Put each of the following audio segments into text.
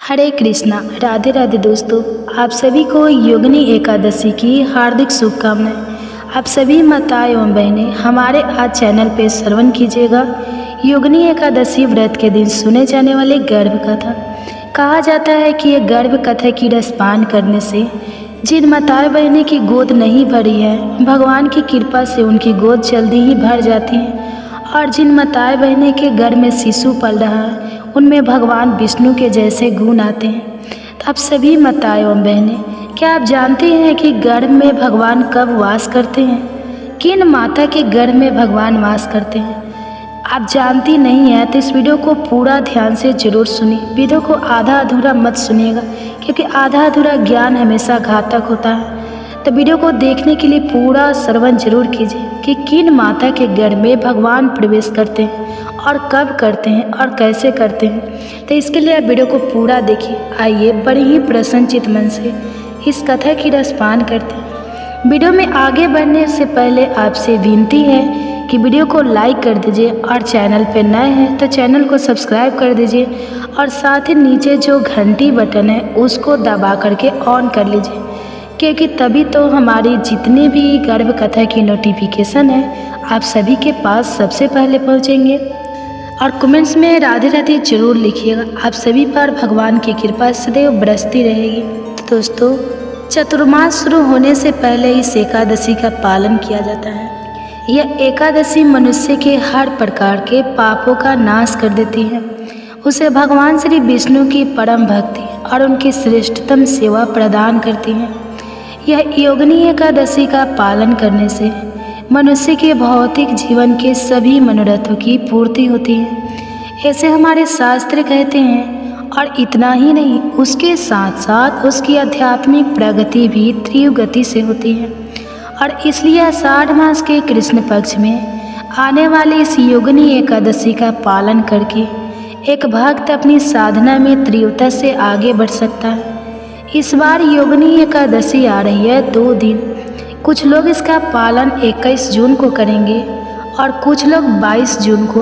हरे कृष्णा, राधे राधे दोस्तों। आप सभी को योगिनी एकादशी की हार्दिक शुभकामनाएं। आप सभी माताएं एवं बहनें हमारे आज चैनल पे श्रवण कीजिएगा योगिनी एकादशी व्रत के दिन सुने जाने वाले गर्भ कथा। कहा जाता है कि यह गर्भ कथा की रसपान करने से जिन माताएं बहनें की गोद नहीं भरी है, भगवान की कृपा से उनकी गोद जल्दी ही भर जाती है। और जिन माताएं बहनें के घर में शिशु पल रहा है, उनमें भगवान विष्णु के जैसे गुण आते हैं। तो आप सभी माताएं एवं बहनें, क्या आप जानते हैं कि गर्भ में भगवान कब वास करते हैं? किन माता के गर्भ में भगवान वास करते हैं? आप जानती नहीं है तो इस वीडियो को पूरा ध्यान से जरूर सुनिए। वीडियो को आधा अधूरा मत सुनिएगा, क्योंकि आधा अधूरा ज्ञान हमेशा घातक होता है। तो वीडियो को देखने के लिए पूरा श्रवण जरूर कीजिए कि किन माता के गर्भ में भगवान प्रवेश करते हैं और कब करते हैं और कैसे करते हैं। तो इसके लिए आप वीडियो को पूरा देखिए। आइए बड़े ही प्रसन्नचित मन से इस कथा की रसपान करते हैं। वीडियो में आगे बढ़ने से पहले आपसे विनती है कि वीडियो को लाइक कर दीजिए और चैनल पर नए हैं तो चैनल को सब्सक्राइब कर दीजिए और साथ ही नीचे जो घंटी बटन है उसको दबा करके ऑन कर लीजिए, क्योंकि तभी तो हमारी जितने भी गर्भ कथा की नोटिफिकेशन है आप सभी के पास सबसे पहले पहुंचेंगे। और कमेंट्स में राधे राधे जरूर लिखिएगा। आप सभी पर भगवान की कृपा सदैव बरसती रहेगी। तो दोस्तों, चतुर्मास शुरू होने से पहले इस एकादशी का पालन किया जाता है। यह एकादशी मनुष्य के हर प्रकार के पापों का नाश कर देती है। उसे भगवान श्री विष्णु की परम भक्ति और उनकी श्रेष्ठतम सेवा प्रदान करती है। यह योगिनी एकादशी का पालन करने से मनुष्य के भौतिक जीवन के सभी मनोरथों की पूर्ति होती है, ऐसे हमारे शास्त्र कहते हैं। और इतना ही नहीं, उसके साथ साथ उसकी आध्यात्मिक प्रगति भी तीव्र गति से होती है। और इसलिए आषाढ़ मास के कृष्ण पक्ष में आने वाली इस योगिनी एकादशी का पालन करके एक भक्त अपनी साधना में तीव्रता से आगे बढ़ सकता है। इस बार योगिनी एकादशी आ रही है 2 दिन। कुछ लोग इसका पालन 21 जून को करेंगे और कुछ लोग 22 जून को।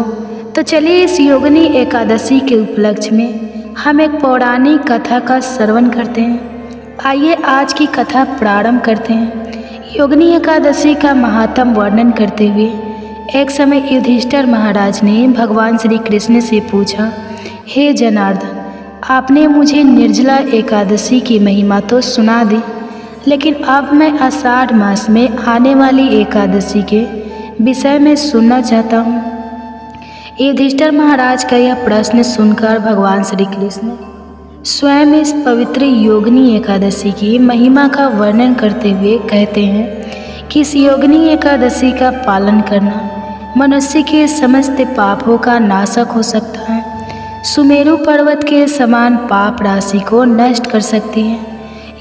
तो चलिए इस योगिनी एकादशी के उपलक्ष्य में हम एक पौराणिक कथा का श्रवण करते हैं। आइए आज की कथा प्रारंभ करते हैं। योगिनी एकादशी का महात्म वर्णन करते हुए एक समय युधिष्ठिर महाराज ने भगवान श्री कृष्ण से पूछा, हे जनार्दन, आपने मुझे निर्जला एकादशी की महिमा तो सुना दी, लेकिन अब मैं आषाढ़ मास में आने वाली एकादशी के विषय में सुनना चाहता हूँ। युधिष्ठिर महाराज का यह प्रश्न सुनकर भगवान श्री कृष्ण स्वयं इस पवित्र योगिनी एकादशी की महिमा का वर्णन करते हुए कहते हैं कि इस योगिनी एकादशी का पालन करना मनुष्य के समस्त पापों का नाशक हो सकता है। सुमेरु पर्वत के समान पाप राशि को नष्ट कर सकती है।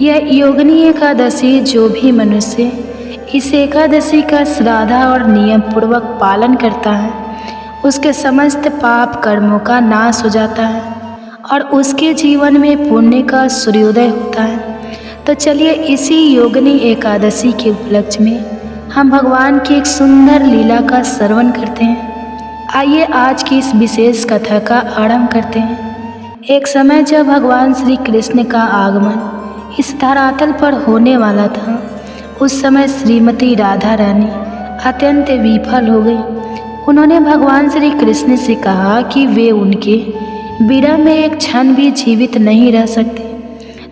यह योगिनी एकादशी जो भी मनुष्य इस एकादशी का श्रद्धा और नियम पूर्वक पालन करता है, उसके समस्त पाप कर्मों का नाश हो जाता है और उसके जीवन में पुण्य का सूर्योदय होता है। तो चलिए इसी योगिनी एकादशी के उपलक्ष्य में हम भगवान की एक सुंदर लीला का श्रवण करते हैं। आइए आज की इस विशेष कथा का आरंभ करते हैं। एक समय जब भगवान श्री कृष्ण का आगमन इस धरातल पर होने वाला था, उस समय श्रीमती राधा रानी अत्यंत विफल हो गई। उन्होंने भगवान श्री कृष्ण से कहा कि वे उनके विरह में एक क्षण भी जीवित नहीं रह सकते।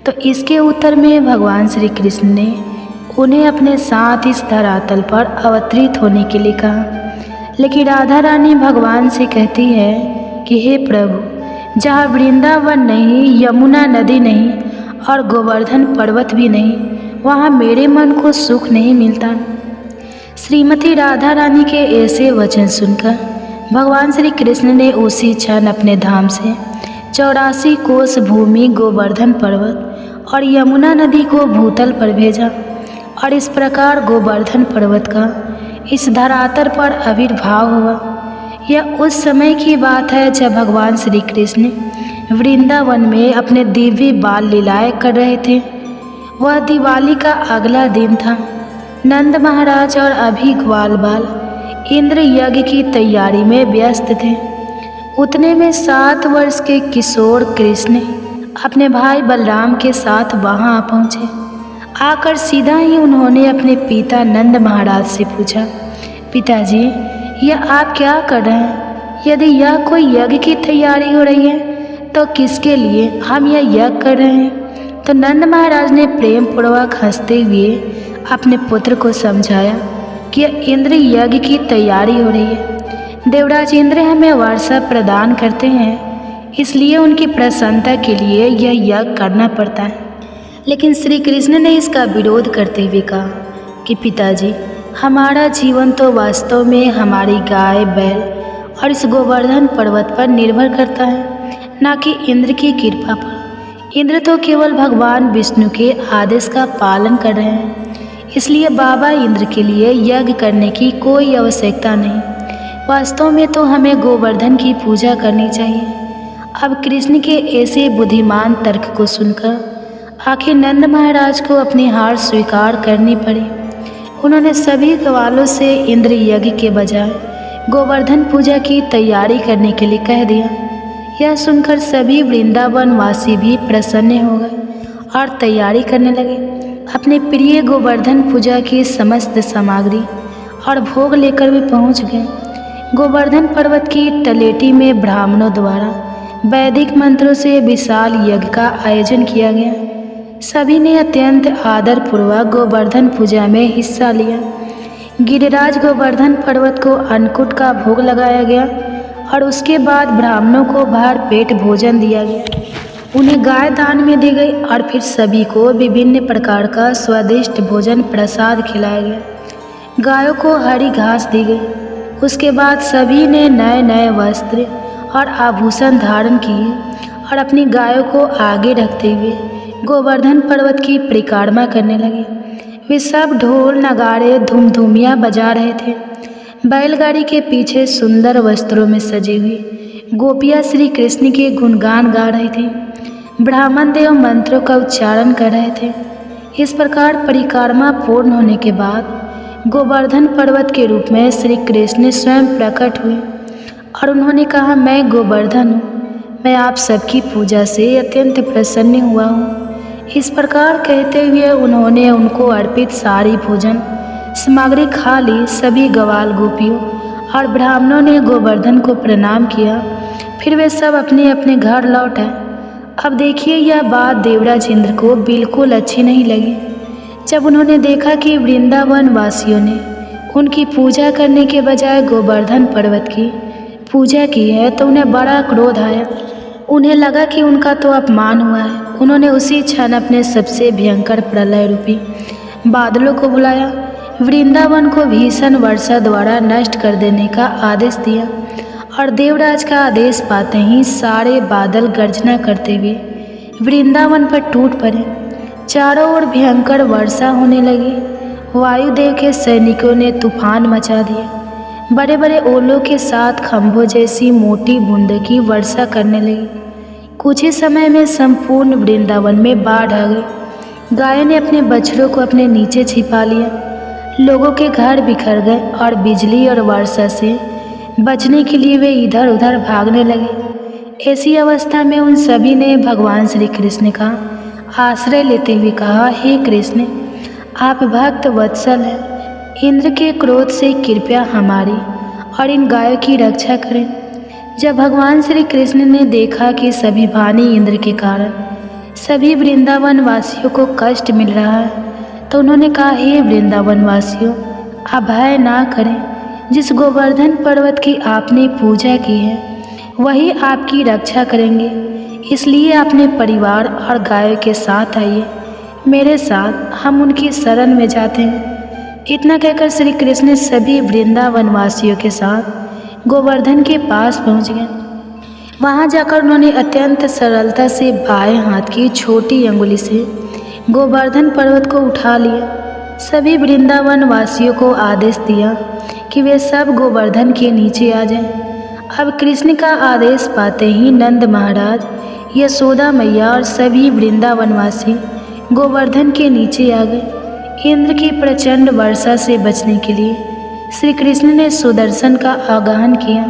तो इसके उत्तर में भगवान श्री कृष्ण ने उन्हें अपने साथ इस धरातल पर अवतरित होने के लिए कहा। लेकिन राधा रानी भगवान से कहती है कि हे प्रभु, जहाँ वृंदावन नहीं, यमुना नदी नहीं और गोवर्धन पर्वत भी नहीं, वहाँ मेरे मन को सुख नहीं मिलता। श्रीमती राधा रानी के ऐसे वचन सुनकर भगवान श्री कृष्ण ने उसी क्षण अपने धाम से 84 कोस भूमि, गोवर्धन पर्वत और यमुना नदी को भूतल पर भेजा। और इस प्रकार गोवर्धन पर्वत का इस धरातल पर आविर्भाव हुआ। यह उस समय की बात है जब भगवान श्री कृष्ण वृंदावन में अपने दिव्य बाल लीलाएं कर रहे थे। वह दिवाली का अगला दिन था। नंद महाराज और अभी ग्वाल बाल इंद्र यज्ञ की तैयारी में व्यस्त थे। उतने में 7 वर्ष के किशोर कृष्ण अपने भाई बलराम के साथ वहां आ पहुँचे। आकर सीधा ही उन्होंने अपने पिता नंद महाराज से पूछा, पिताजी यह आप क्या कर रहे हैं? यदि यह कोई यज्ञ की तैयारी हो रही है तो किसके लिए हम यह यज्ञ कर रहे हैं? तो नंद महाराज ने प्रेम पूर्वक हंसते हुए अपने पुत्र को समझाया कि इंद्र यज्ञ की तैयारी हो रही है। देवराज इंद्र हमें वर्षा प्रदान करते हैं, इसलिए उनकी प्रसन्नता के लिए यह यज्ञ करना पड़ता है। लेकिन श्री कृष्ण ने इसका विरोध करते हुए कहा कि पिताजी हमारा जीवन तो वास्तव में हमारी गाय बैल और इस गोवर्धन पर्वत पर निर्भर करता है, न कि इंद्र की कृपा पर। इंद्र तो केवल भगवान विष्णु के आदेश का पालन कर रहे हैं, इसलिए बाबा इंद्र के लिए यज्ञ करने की कोई आवश्यकता नहीं। वास्तव में तो हमें गोवर्धन की पूजा करनी चाहिए। अब कृष्ण के ऐसे बुद्धिमान तर्क को सुनकर आखिर नंद महाराज को अपनी हार स्वीकार करनी पड़ी। उन्होंने सभी ग्वालों से इंद्र यज्ञ के बजाय गोवर्धन पूजा की तैयारी करने के लिए कह दिया। यह सुनकर सभी वृंदावन वासी भी प्रसन्न हो गए और तैयारी करने लगे। अपने प्रिय गोवर्धन पूजा की समस्त सामग्री और भोग लेकर भी पहुंच गए। गोवर्धन पर्वत की तलेटी में ब्राह्मणों द्वारा वैदिक मंत्रों से विशाल यज्ञ का आयोजन किया गया। सभी ने अत्यंत आदरपूर्वक गोवर्धन पूजा में हिस्सा लिया। गिरिराज गोवर्धन पर्वत को अन्नकूट का भोग लगाया गया और उसके बाद ब्राह्मणों को भर पेट भोजन दिया गया। उन्हें गाय दान में दी गई और फिर सभी को विभिन्न प्रकार का स्वादिष्ट भोजन प्रसाद खिलाया गया। गायों को हरी घास दी गई। उसके बाद सभी ने नए नए वस्त्र और आभूषण धारण किए और अपनी गायों को आगे रखते हुए गोवर्धन पर्वत की परिक्रमा करने लगे। वे सब ढोल नगाड़े धूमधूमियाँ बजा रहे थे। बैलगाड़ी के पीछे सुंदर वस्त्रों में सजी हुई गोपियाँ श्री कृष्ण के गुणगान गा रहे थे। ब्राह्मण देव मंत्रों का उच्चारण कर रहे थे। इस प्रकार परिक्रमा पूर्ण होने के बाद गोवर्धन पर्वत के रूप में श्री कृष्ण स्वयं प्रकट हुए और उन्होंने कहा, मैं गोवर्धन हूँ, मैं आप सबकी पूजा से अत्यंत प्रसन्न हुआ हूँ। इस प्रकार कहते हुए उन्होंने उनको अर्पित सारी भोजन सामग्री खा ली। सभी ग्वाल गोपियों और ब्राह्मणों ने गोवर्धन को प्रणाम किया। फिर वे सब अपने अपने घर लौट आए। अब देखिए, यह बात देवराज इंद्र को बिल्कुल अच्छी नहीं लगी। जब उन्होंने देखा कि वृंदावन वासियों ने उनकी पूजा करने के बजाय गोवर्धन पर्वत की पूजा की है तो उन्हें बड़ा क्रोध आया। उन्हें लगा कि उनका तो अपमान हुआ है। उन्होंने उसी क्षण अपने सबसे भयंकर प्रलय रूपी बादलों को बुलाया, वृंदावन को भीषण वर्षा द्वारा नष्ट कर देने का आदेश दिया और देवराज का आदेश पाते ही सारे बादल गर्जना करते हुए वृंदावन पर टूट पड़े। चारों ओर भयंकर वर्षा होने लगी। वायुदेव के सैनिकों ने तूफान मचा दिया। बड़े बड़े ओलों के साथ खंभों जैसी मोटी बूंदों की वर्षा करने लगी। कुछ ही समय में संपूर्ण वृंदावन में बाढ़ आ गई। गायों ने अपने बछड़ों को अपने नीचे छिपा लिया। लोगों के घर बिखर गए और बिजली और वर्षा से बचने के लिए वे इधर उधर भागने लगे। ऐसी अवस्था में उन सभी ने भगवान श्री कृष्ण का आश्रय लेते हुए कहा, हे कृष्ण, आप भक्त वत्सल हैं। इंद्र के क्रोध से कृपया हमारी और इन गायों की रक्षा करें। जब भगवान श्री कृष्ण ने देखा कि सभी भानी इंद्र के कारण सभी वृंदावन वासियों को कष्ट मिल रहा है तो उन्होंने कहा, हे वृंदावन वासियों, आप भय ना करें। जिस गोवर्धन पर्वत की आपने पूजा की है वही आपकी रक्षा करेंगे। इसलिए अपने परिवार और गायों के साथ आइए, मेरे साथ हम उनकी शरण में जाते हैं। इतना कहकर श्री कृष्ण सभी वृंदावन वासियों के साथ गोवर्धन के पास पहुंच गए। वहां जाकर उन्होंने अत्यंत सरलता से बाएं हाथ की छोटी अंगुली से गोवर्धन पर्वत को उठा लिया। सभी वृंदावन वासियों को आदेश दिया कि वे सब गोवर्धन के नीचे आ जाएं। अब कृष्ण का आदेश पाते ही नंद महाराज, यशोदा मैया और सभी वृंदावनवासी गोवर्धन के नीचे आ गए। इंद्र की प्रचंड वर्षा से बचने के लिए श्री कृष्ण ने सुदर्शन का आगाहन किया,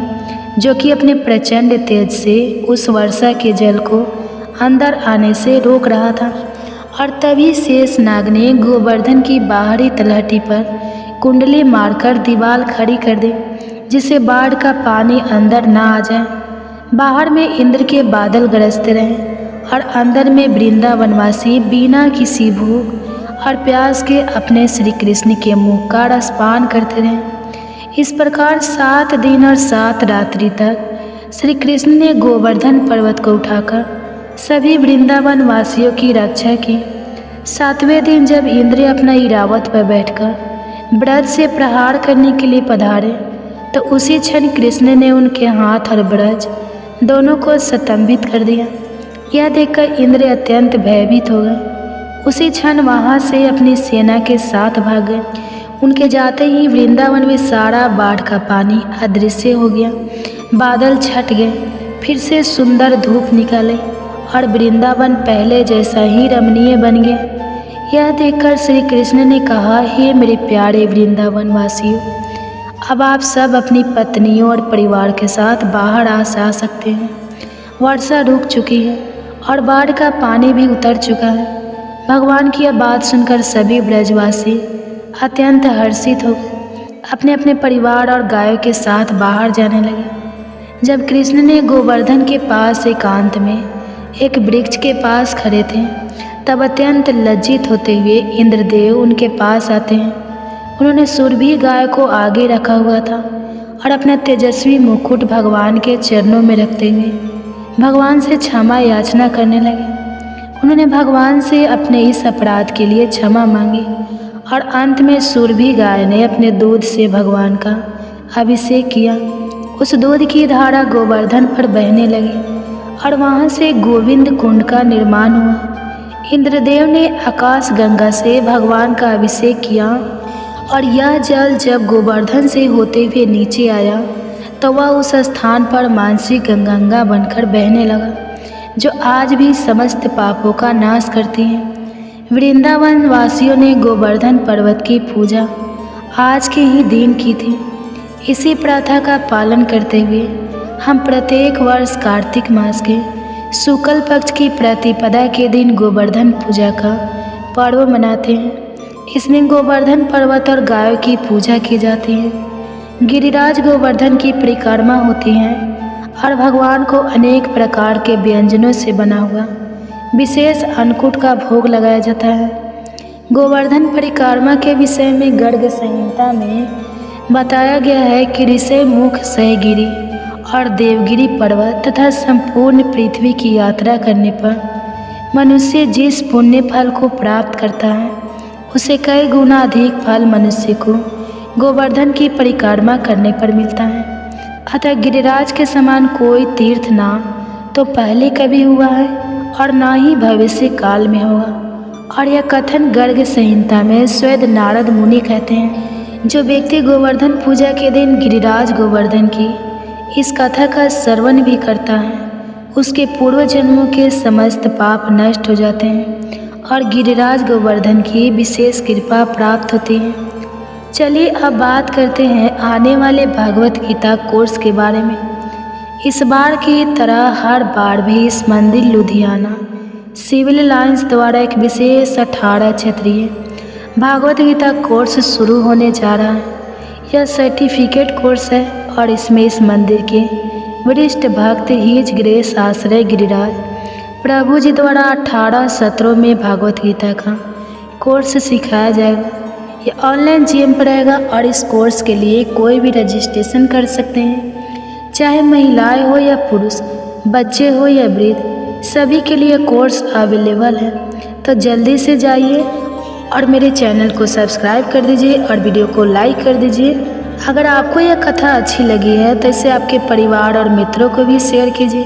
जो कि अपने प्रचंड तेज से उस वर्षा के जल को अंदर आने से रोक रहा था। और तभी शेष नाग ने गोवर्धन की बाहरी तलहटी पर कुंडली मारकर दीवार खड़ी कर दी, जिससे बाढ़ का पानी अंदर ना आ जाए। बाहर में इंद्र के बादल गरजते रहे और अंदर में वृंदावनवासी बिना किसी भूख और प्यास के अपने श्री कृष्ण के मुख का रसपान करते रहे। इस प्रकार 7 दिन और 7 रात्रि तक श्री कृष्ण ने गोवर्धन पर्वत को उठाकर सभी वृंदावन वासियों की रक्षा की। 7वें दिन जब इंद्र अपना इरावत पर बैठकर ब्रज से प्रहार करने के लिए पधारे, तो उसी क्षण कृष्ण ने उनके हाथ और ब्रज दोनों को स्तंभित कर दिया। यह देखकर इंद्र अत्यंत भयभीत हो गए। उसी क्षण वहाँ से अपनी सेना के साथ भाग गए। उनके जाते ही वृंदावन में सारा बाढ़ का पानी अदृश्य हो गया। बादल छट गए, फिर से सुंदर धूप निकले और वृंदावन पहले जैसा ही रमणीय बन गया। यह देखकर श्री कृष्ण ने कहा, हे मेरे प्यारे वृंदावन वासियों, अब आप सब अपनी पत्नियों और परिवार के साथ बाहर आ सकते हैं। वर्षा रुक चुकी है और बाढ़ का पानी भी उतर चुका है। भगवान की यह बात सुनकर सभी ब्रजवासी अत्यंत हर्षित हो गए, अपने अपने परिवार और गायों के साथ बाहर जाने लगे। जब कृष्ण ने गोवर्धन के पास एकांत में एक वृक्ष के पास खड़े थे, तब अत्यंत लज्जित होते हुए इंद्रदेव उनके पास आते हैं। उन्होंने सुरभि गाय को आगे रखा हुआ था और अपना तेजस्वी मुकुट भगवान के चरणों में रखते हुए भगवान से क्षमा याचना करने लगे। उन्होंने भगवान से अपने इस अपराध के लिए क्षमा मांगी और अंत में सुरभि गाय ने अपने दूध से भगवान का अभिषेक किया। उस दूध की धारा गोवर्धन पर बहने लगी और वहाँ से गोविंद कुंड का निर्माण हुआ। इंद्रदेव ने आकाश गंगा से भगवान का अभिषेक किया और यह जल जब गोवर्धन से होते हुए नीचे आया, तो वह उस स्थान पर मानसिक गंगा बनकर बहने लगा, जो आज भी समस्त पापों का नाश करती है। वृंदावन वासियों ने गोवर्धन पर्वत की पूजा आज के ही दिन की थी। इसी प्रथा का पालन करते हुए हम प्रत्येक वर्ष कार्तिक मास के शुक्ल पक्ष की प्रतिपदा के दिन गोवर्धन पूजा का पर्व मनाते हैं। इस दिन गोवर्धन पर्वत और गायों की पूजा की जाती है। गिरिराज गोवर्धन की परिक्रमा होती है और भगवान को अनेक प्रकार के व्यंजनों से बना हुआ विशेष अन्नकूट का भोग लगाया जाता है। गोवर्धन परिक्रमा के विषय में गर्ग संहिता में बताया गया है कि ऋषि मुख सहगिरी और देवगिरी पर्वत तथा संपूर्ण पृथ्वी की यात्रा करने पर मनुष्य जिस पुण्य फल को प्राप्त करता है, उसे कई गुना अधिक फल मनुष्य को गोवर्धन की परिक्रमा करने पर मिलता है। अतः गिरिराज के समान कोई तीर्थ ना तो पहले कभी हुआ है और ना ही भविष्य काल में होगा। और यह कथन गर्ग संहिता में स्वयं नारद मुनि कहते हैं। जो व्यक्ति गोवर्धन पूजा के दिन गिरिराज गोवर्धन की इस कथा का श्रवण भी करता है, उसके पूर्व जन्मों के समस्त पाप नष्ट हो जाते हैं और गिरिराज गोवर्धन की विशेष कृपा प्राप्त होती है। चलिए अब बात करते हैं आने वाले भागवत गीता कोर्स के बारे में। इस बार की तरह हर बार भी इस मंदिर लुधियाना सिविल लाइंस द्वारा एक विशेष 18 क्षेत्रीय भागवत गीता कोर्स शुरू होने जा रहा है। यह सर्टिफिकेट कोर्स है और इसमें इस मंदिर के वरिष्ठ भक्त हिज ग्रेस आश्रय गिरिराज प्रभु जी द्वारा 18 सत्रों में भागवत गीता का कोर्स सिखाया जाएगा। यह ऑनलाइन जीएम पर रहेगा और इस कोर्स के लिए कोई भी रजिस्ट्रेशन कर सकते हैं, चाहे महिलाएं हो या पुरुष, बच्चे हो या वृद्ध, सभी के लिए कोर्स अवेलेबल है। तो जल्दी से जाइए और मेरे चैनल को सब्सक्राइब कर दीजिए और वीडियो को लाइक कर दीजिए। अगर आपको यह कथा अच्छी लगी है तो इसे आपके परिवार और मित्रों को भी शेयर कीजिए,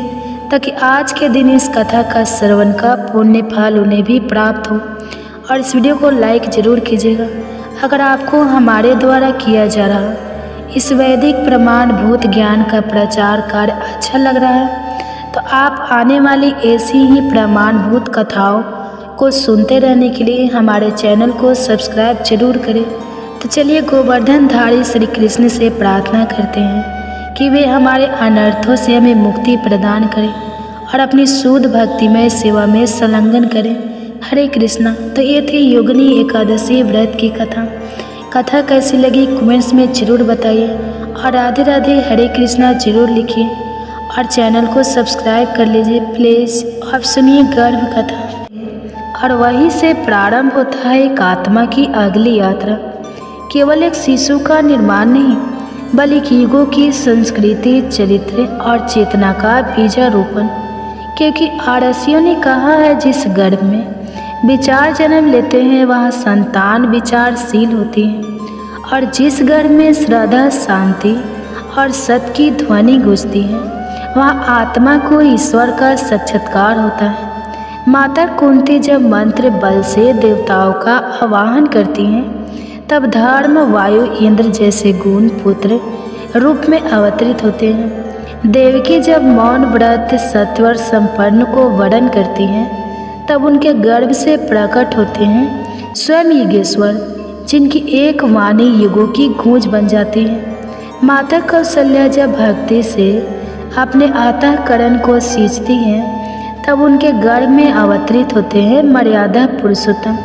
ताकि आज के दिन इस कथा का श्रवण का पुण्य फल उन्हें भी प्राप्त हो। और इस वीडियो को लाइक ज़रूर कीजिएगा। अगर आपको हमारे द्वारा किया जा रहा इस वैदिक प्रमाणभूत ज्ञान का प्रचार कार्य अच्छा लग रहा है, तो आप आने वाली ऐसी ही प्रमाणभूत कथाओं को सुनते रहने के लिए हमारे चैनल को सब्सक्राइब जरूर करें। तो चलिए गोवर्धन धारी श्री कृष्ण से प्रार्थना करते हैं कि वे हमारे अनर्थों से हमें मुक्ति प्रदान करें और अपनी शुद्ध भक्तिमय सेवा में संलग्न करें। हरे कृष्णा। तो ये थी योगिनी एकादशी व्रत की कथा कैसी लगी कमेंट्स में ज़रूर बताइए और राधे राधे हरे कृष्णा ज़रूर लिखिए और चैनल को सब्सक्राइब कर लीजिए प्लीज़। अब सुनिए गर्भ कथा। और वहीं से प्रारंभ होता है एक आत्मा की अगली यात्रा। केवल एक शिशु का निर्माण नहीं बल्कि युगों की संस्कृति, चरित्र और चेतना का बीजारोपण। क्योंकि आरसियों ने कहा है जिस गर्भ में विचार जन्म लेते हैं वहाँ संतान विचारशील होती है और जिस गर्भ में श्रद्धा, शांति और सत्य की ध्वनि गूंजती है वहाँ आत्मा को ईश्वर का साक्षात्कार होता है। माता कुंती जब मंत्र बल से देवताओं का आवाहन करती हैं तब धर्म, वायु, इंद्र जैसे गुण पुत्र रूप में अवतरित होते हैं। देवकी जब मौन व्रत सत्वर संपन्न को वर्ण करती हैं तब उनके गर्भ से प्रकट होते हैं स्वयं योगेश्वर, जिनकी एक वाणी युगों की गूंज बन जाती है। माता कौशल्या जब भक्ति से अपने अंतःकरण को सींचती हैं तब उनके गर्भ में अवतरित होते हैं मर्यादा पुरुषोत्तम,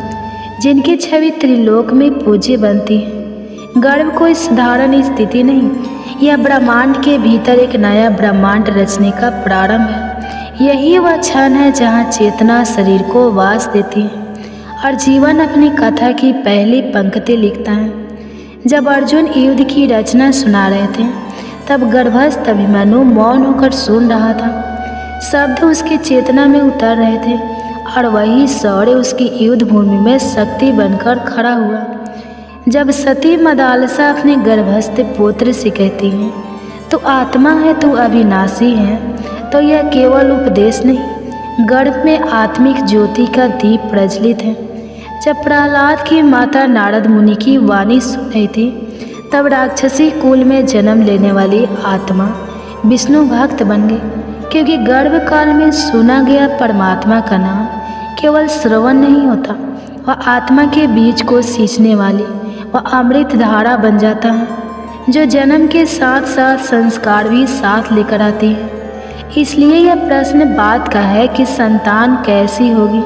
जिनकी छवि त्रिलोक में पूज्य बनती है। गर्भ कोई साधारण स्थिति नहीं, यह ब्रह्मांड के भीतर एक नया ब्रह्मांड रचने का प्रारंभ है। यही वह क्षण है जहाँ चेतना शरीर को वास देती है और जीवन अपनी कथा की पहली पंक्ति लिखता है। जब अर्जुन युद्ध की रचना सुना रहे थे तब गर्भस्थ अभिमन्यु मौन होकर सुन रहा था। शब्द उसकी चेतना में उतर रहे थे और वही शौर्य उसकी युद्ध भूमि में शक्ति बनकर खड़ा हुआ। जब सती मदालसा अपने गर्भस्थ पुत्र से कहती है तो आत्मा है, तू अविनाशी है, तो यह केवल उपदेश नहीं, गर्भ में आत्मिक ज्योति का दीप प्रज्वलित है। जब प्रहलाद की माता नारद मुनि की वाणी सुन रही थी तब राक्षसी कुल में जन्म लेने वाली आत्मा विष्णु भक्त बन गई, क्योंकि गर्भ काल में सुना गया परमात्मा का नाम केवल श्रवण नहीं होता, वह आत्मा के बीज को सींचने वाली वह अमृत धारा बन जाता है जो जन्म के साथ साथ संस्कार भी साथ लेकर आती है। इसलिए यह प्रश्न बात का है कि संतान कैसी होगी।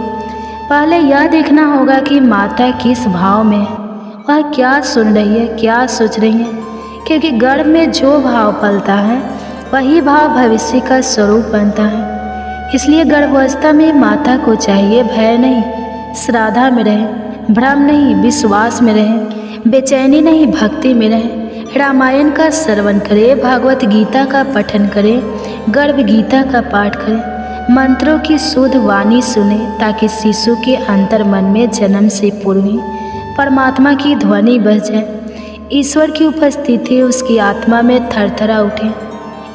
पहले यह देखना होगा कि माता किस भाव में है, वह क्या सुन रही है, क्या सोच रही है, क्योंकि गर्भ में जो भाव पलता है वही भाव भविष्य का स्वरूप बनता है। इसलिए गर्भावस्था में माता को चाहिए भय नहीं, श्रद्धा में रहे, भ्रम नहीं विश्वास में रहे, बेचैनी नहीं भक्ति में रहे, रामायण का श्रवण करे, भागवत गीता का पठन करे, गर्भ गीता का पाठ करे, मंत्रों की शुद्ध वाणी सुने ताकि शिशु के अंतर मन में जन्म से पूर्व ही परमात्मा की ध्वनि बज जाए, ईश्वर की उपस्थिति उसकी आत्मा में थरथरा उठे।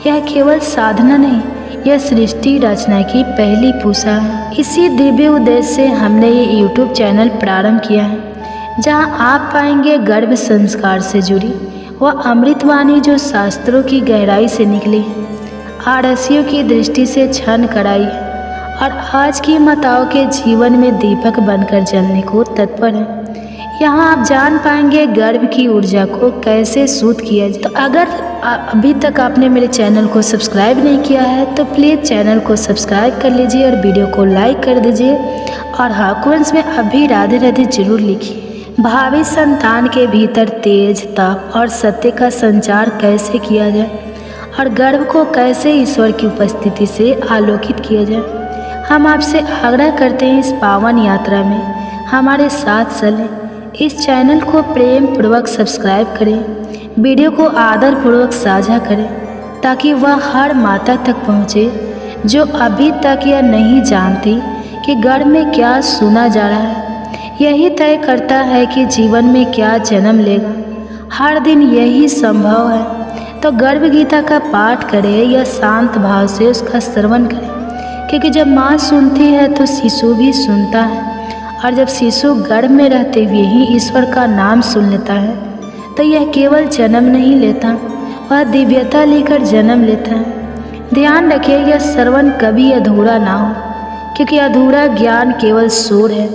यह केवल साधना नहीं, यह सृष्टि रचना की पहली पूजा है। इसी दिव्य उद्देश्य से हमने ये YouTube चैनल प्रारंभ किया है जहां आप पाएंगे गर्भ संस्कार से जुड़ी वह अमृतवाणी जो शास्त्रों की गहराई से निकली, आरसियों की दृष्टि से छन कराई और आज की माताओं के जीवन में दीपक बनकर जलने को तत्पर है। यहाँ आप जान पाएंगे गर्भ की ऊर्जा को कैसे शुद्ध किया जाए। तो अगर अभी तक आपने मेरे चैनल को सब्सक्राइब नहीं किया है तो प्लीज़ चैनल को सब्सक्राइब कर लीजिए और वीडियो को लाइक कर दीजिए और हाँ कमेंट्स में अभी राधे राधे जरूर लिखिए। भावी संतान के भीतर तेज, तप और सत्य का संचार कैसे किया जाए और गर्भ को कैसे ईश्वर की उपस्थिति से आलोकित किया जाए। हम आपसे आग्रह करते हैं इस पावन यात्रा में हमारे साथ चलें। इस चैनल को प्रेम पूर्वक सब्सक्राइब करें, वीडियो को आदर पूर्वक साझा करें ताकि वह हर माता तक पहुँचे जो अभी तक यह नहीं जानती कि गर्भ में क्या सुना जा रहा है। यही तय करता है कि जीवन में क्या जन्म लेगा। हर दिन यही संभव है तो गर्भ गीता का पाठ करें या शांत भाव से उसका श्रवण करें, क्योंकि जब माँ सुनती है तो शिशु भी सुनता है और जब शिशु गर्भ में रहते हुए ही ईश्वर का नाम सुन लेता है तो यह केवल जन्म नहीं लेता, वह दिव्यता लेकर जन्म लेता है। ध्यान रखिए यह श्रवण कभी अधूरा ना हो, क्योंकि अधूरा ज्ञान केवल शोर है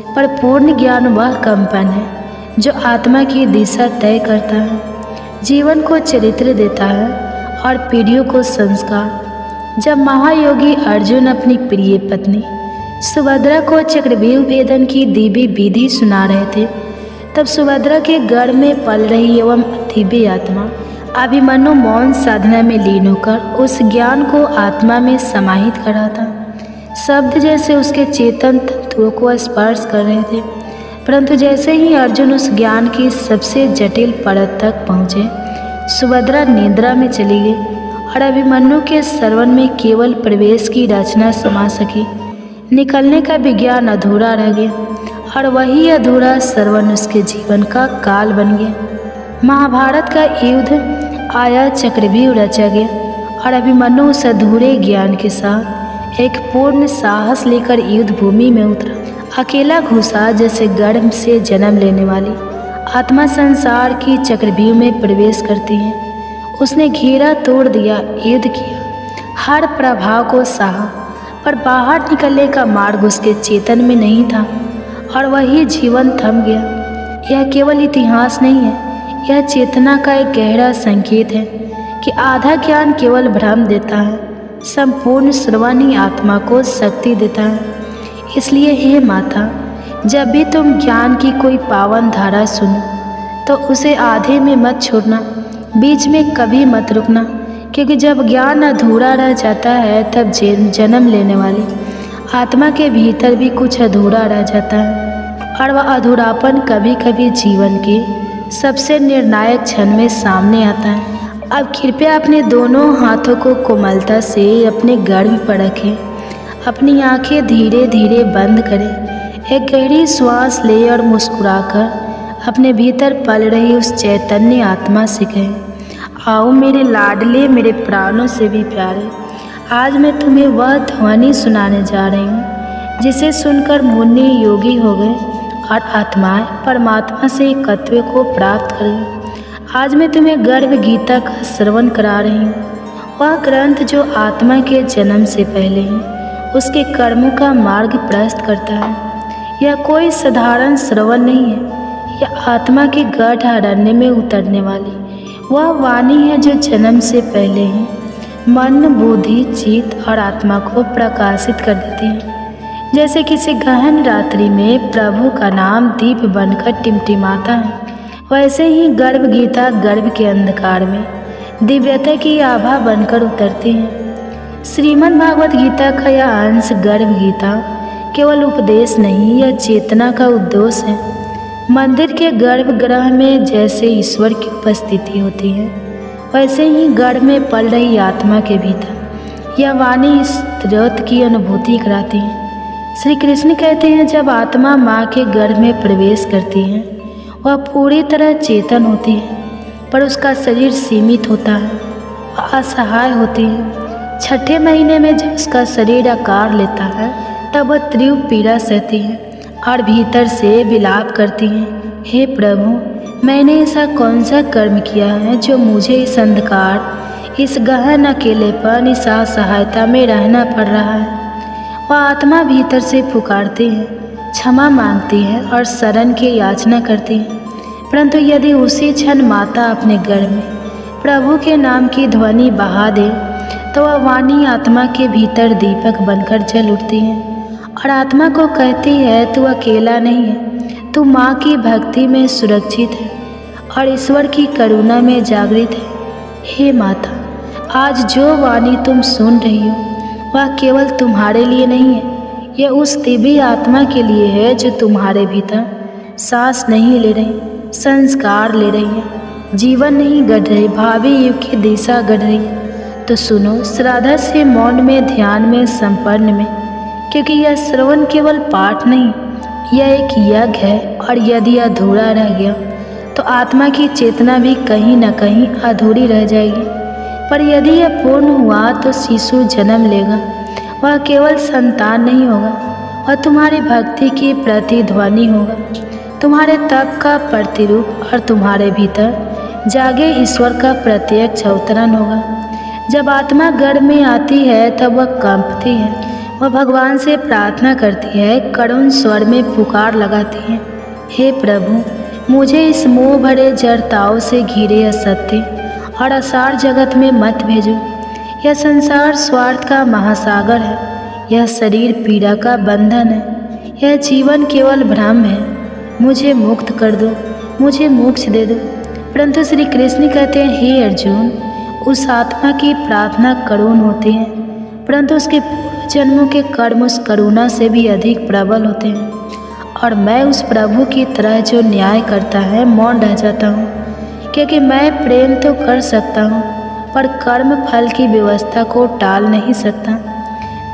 पर पूर्ण ज्ञान वह कंपन है जो आत्मा की दिशा तय करता है, जीवन को चरित्र देता है और पीढ़ियों को संस्कार। जब महायोगी अर्जुन अपनी प्रिय पत्नी सुभद्रा को चक्रव्यूह भेदन की दिव्य विधि सुना रहे थे, तब सुभद्रा के गर्भ में पल रही एवं दिव्य आत्मा अभिमन्यु मौन साधना में लीन होकर उस ज्ञान को आत्मा में समाहित कर रहा था। शब्द जैसे उसके चेतन तत्वों को स्पर्श कर रहे थे, परंतु जैसे ही अर्जुन उस ज्ञान की सबसे जटिल परत तक पहुँचे, सुभद्रा निद्रा में चली गई और अभिमन्यु के श्रवण में केवल प्रवेश की रचना समा सकी। निकलने का विज्ञान अधूरा रह गया और वही अधूरा श्रवण उसके जीवन का काल बन गया। महाभारत का युद्ध आया, चक्रव्यूह रचा गया और अभिमन्यु उस अधूरे ज्ञान के साथ एक पूर्ण साहस लेकर युद्ध भूमि में उतरा। अकेला घुसा जैसे गर्भ से जन्म लेने वाली आत्मा संसार की चक्रव्यूह में प्रवेश करती है। उसने घेरा तोड़ दिया, युद्ध किया, हर प्रभाव को सहा, पर बाहर निकलने का मार्ग उसके चेतन में नहीं था और वही जीवन थम गया। यह केवल इतिहास नहीं है, यह चेतना का एक गहरा संकेत है कि आधा ज्ञान केवल भ्रम देता है, संपूर्ण श्रवण ही आत्मा को शक्ति देता है। इसलिए हे माता, जब भी तुम ज्ञान की कोई पावन धारा सुनो तो उसे आधे में मत छोड़ना, बीच में कभी मत रुकना, क्योंकि जब ज्ञान अधूरा रह जाता है तब जन्म लेने वाली आत्मा के भीतर भी कुछ अधूरा रह जाता है और वह अधूरापन कभी कभी जीवन के सबसे निर्णायक क्षण में सामने आता है। अब कृपया अपने दोनों हाथों को कोमलता से अपने गर्भ पर रखें, अपनी आंखें धीरे धीरे बंद करें, एक गहरी श्वास ले और मुस्कुराकर अपने भीतर पल रही उस चैतन्य आत्मा से कहें, आओ मेरे लाडले, मेरे प्राणों से भी प्यारे, आज मैं तुम्हें वह ध्वनि सुनाने जा रही हूँ जिसे सुनकर मुनि योगी हो गए और आत्माएं परमात्मा से एकत्व को प्राप्त करें। आज मैं तुम्हें गर्भ गीता का श्रवण करा रही हूँ, वह ग्रंथ जो आत्मा के जन्म से पहले ही उसके कर्मों का मार्ग प्रशस्त करता है। यह कोई साधारण श्रवण नहीं है, यह आत्मा के गढ़ अरण्य में उतरने वाली वह वाणी है जो जन्म से पहले ही मन, बुद्धि, चित्त और आत्मा को प्रकाशित कर देती है। जैसे किसी गहन रात्रि में प्रभु का नाम दीप बनकर टिमटिमाता है, वैसे ही गर्भ गीता गर्भ के अंधकार में दिव्यता की आभा बनकर उतरती है। श्रीमद् भागवत गीता का यह अंश गर्भ गीता केवल उपदेश नहीं, यह चेतना का उद्देश्य है। मंदिर के गर्भगृह में जैसे ईश्वर की उपस्थिति होती है, वैसे ही गर्भ में पल रही आत्मा के भीतर यह वाणी इस स्रोत की अनुभूति कराती है। श्री कृष्ण कहते हैं, जब आत्मा माँ के गर्भ में प्रवेश करती है वह पूरी तरह चेतन होती है, पर उसका शरीर सीमित होता है, वह असहाय होती है। छठे महीने में जब उसका शरीर आकार लेता है तब वह तीव्र पीड़ा सहती है और भीतर से विलाप करती है, हे प्रभु, मैंने ऐसा कौन सा कर्म किया है जो मुझे इस अंधकार, इस गहन अकेलेपन, इस असहायता में रहना पड़ रहा है। वह आत्मा भीतर से पुकारती है, क्षमा मांगती है और शरण की याचना करती है, परंतु यदि उसी क्षण माता अपने गर्भ में प्रभु के नाम की ध्वनि बहा दे तो वह वाणी आत्मा के भीतर दीपक बनकर जल उठती है और आत्मा को कहती है, तू अकेला नहीं है, तू माँ की भक्ति में सुरक्षित है और ईश्वर की करुणा में जागृत है। हे माता, आज जो वाणी तुम सुन रही हो वह केवल तुम्हारे लिए नहीं है, यह उस दिव्य आत्मा के लिए है जो तुम्हारे भीतर सांस नहीं ले रही, संस्कार ले रही है, जीवन नहीं गढ़ रही, भावी युग की दिशा गढ़ रही है। तो सुनो श्रद्धा से, मौन में, ध्यान में, संपन्न में, क्योंकि यह श्रवण केवल पाठ नहीं, यह एक यज्ञ है और यदि अधूरा रह गया तो आत्मा की चेतना भी कहीं न कहीं अधूरी रह जाएगी। पर यदि यह पूर्ण हुआ तो शिशु जन्म लेगा, वह केवल संतान नहीं होगा, वह तुम्हारी भक्ति की प्रतिध्वनि होगा, तुम्हारे तप का प्रतिरूप और तुम्हारे भीतर जागे ईश्वर का प्रत्यक्ष अवतरण होगा। जब आत्मा गर्भ में आती है तब वह कंपती है, वह भगवान से प्रार्थना करती है, करुण स्वर में पुकार लगाती है, हे प्रभु, मुझे इस मोह भरे जड़ताओं से घिरे असत्य और असार जगत में मत भेजो। यह संसार स्वार्थ का महासागर है, यह शरीर पीड़ा का बंधन है, यह जीवन केवल भ्रम है। मुझे मुक्त कर दो, मुझे मोक्ष दे दो। परंतु श्री कृष्ण कहते हैं, हे अर्जुन, उस आत्मा की प्रार्थना करुण होती है, परंतु उसके पूर्व जन्मों के कर्म उस करुणा से भी अधिक प्रबल होते हैं। और मैं उस प्रभु की तरह जो न्याय करता है मौन रह जाता हूँ, क्योंकि मैं प्रेम तो कर सकता हूँ पर कर्म फल की व्यवस्था को टाल नहीं सकता।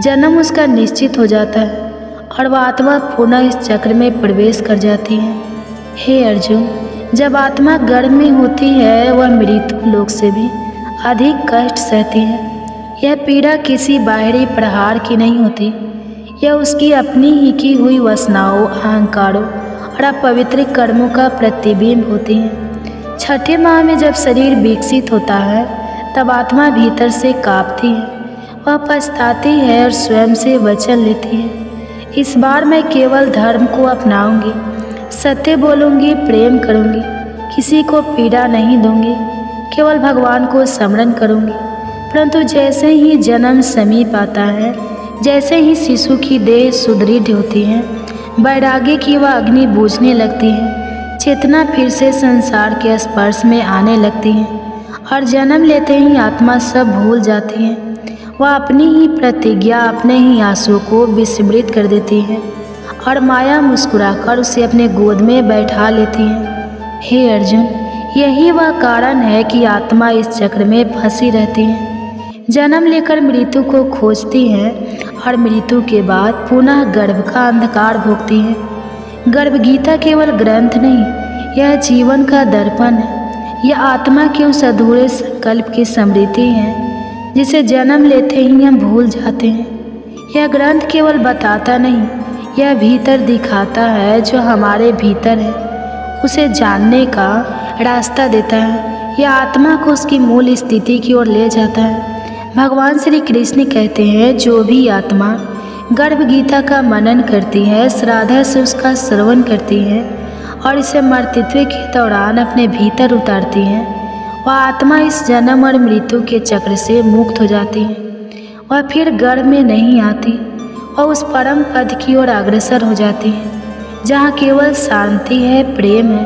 जन्म उसका निश्चित हो जाता है और वह आत्मा पुनः इस चक्र में प्रवेश कर जाती है। हे अर्जुन, जब आत्मा गर्भ में होती है वह मृत्यु लोक से भी अधिक कष्ट सहती है। यह पीड़ा किसी बाहरी प्रहार की नहीं होती, यह उसकी अपनी ही की हुई वासनाओं, अहंकारों और अपवित्र कर्मों का प्रतिबिंब होती है। छठे माह में जब शरीर विकसित होता है तब आत्मा भीतर से कांपती है, वह पछताती है और स्वयं से वचन लेती है, इस बार मैं केवल धर्म को अपनाऊंगी, सत्य बोलूंगी, प्रेम करूंगी, किसी को पीड़ा नहीं दूंगी, केवल भगवान को स्मरण करूंगी। परंतु जैसे ही जन्म समीप आता है, जैसे ही शिशु की देह सुदृढ़ होती है, वैराग्य की वह अग्नि बूझने लगती है, चेतना फिर से संसार के स्पर्श में आने लगती है और जन्म लेते ही आत्मा सब भूल जाती है। वह अपनी ही प्रतिज्ञा, अपने ही आंसू को विस्मृत कर देती है और माया मुस्कुराकर उसे अपने गोद में बैठा लेती है। हे अर्जुन, यही वह कारण है कि आत्मा इस चक्र में फंसी रहती है, जन्म लेकर मृत्यु को खोजती है और मृत्यु के बाद पुनः गर्भ का अंधकार भोगती है। गर्भ गीता केवल ग्रंथ नहीं, यह जीवन का दर्पण है। यह आत्मा के उस अधूरे संकल्प की स्मृति है जिसे जन्म लेते ही हम भूल जाते हैं। यह ग्रंथ केवल बताता नहीं, यह भीतर दिखाता है जो हमारे भीतर है, उसे जानने का रास्ता देता है। यह आत्मा को उसकी मूल स्थिति की ओर ले जाता है। भगवान श्री कृष्ण कहते हैं, जो भी आत्मा गर्भ गीता का मनन करती है, श्रद्धा से उसका श्रवण करती है और इसे मर्तत्व के दौरान अपने भीतर उतारती है, वह आत्मा इस जन्म और मृत्यु के चक्र से मुक्त हो जाती है। वह फिर गर्भ में नहीं आती और उस परम पद की ओर अग्रसर हो जाती है जहाँ केवल शांति है, प्रेम है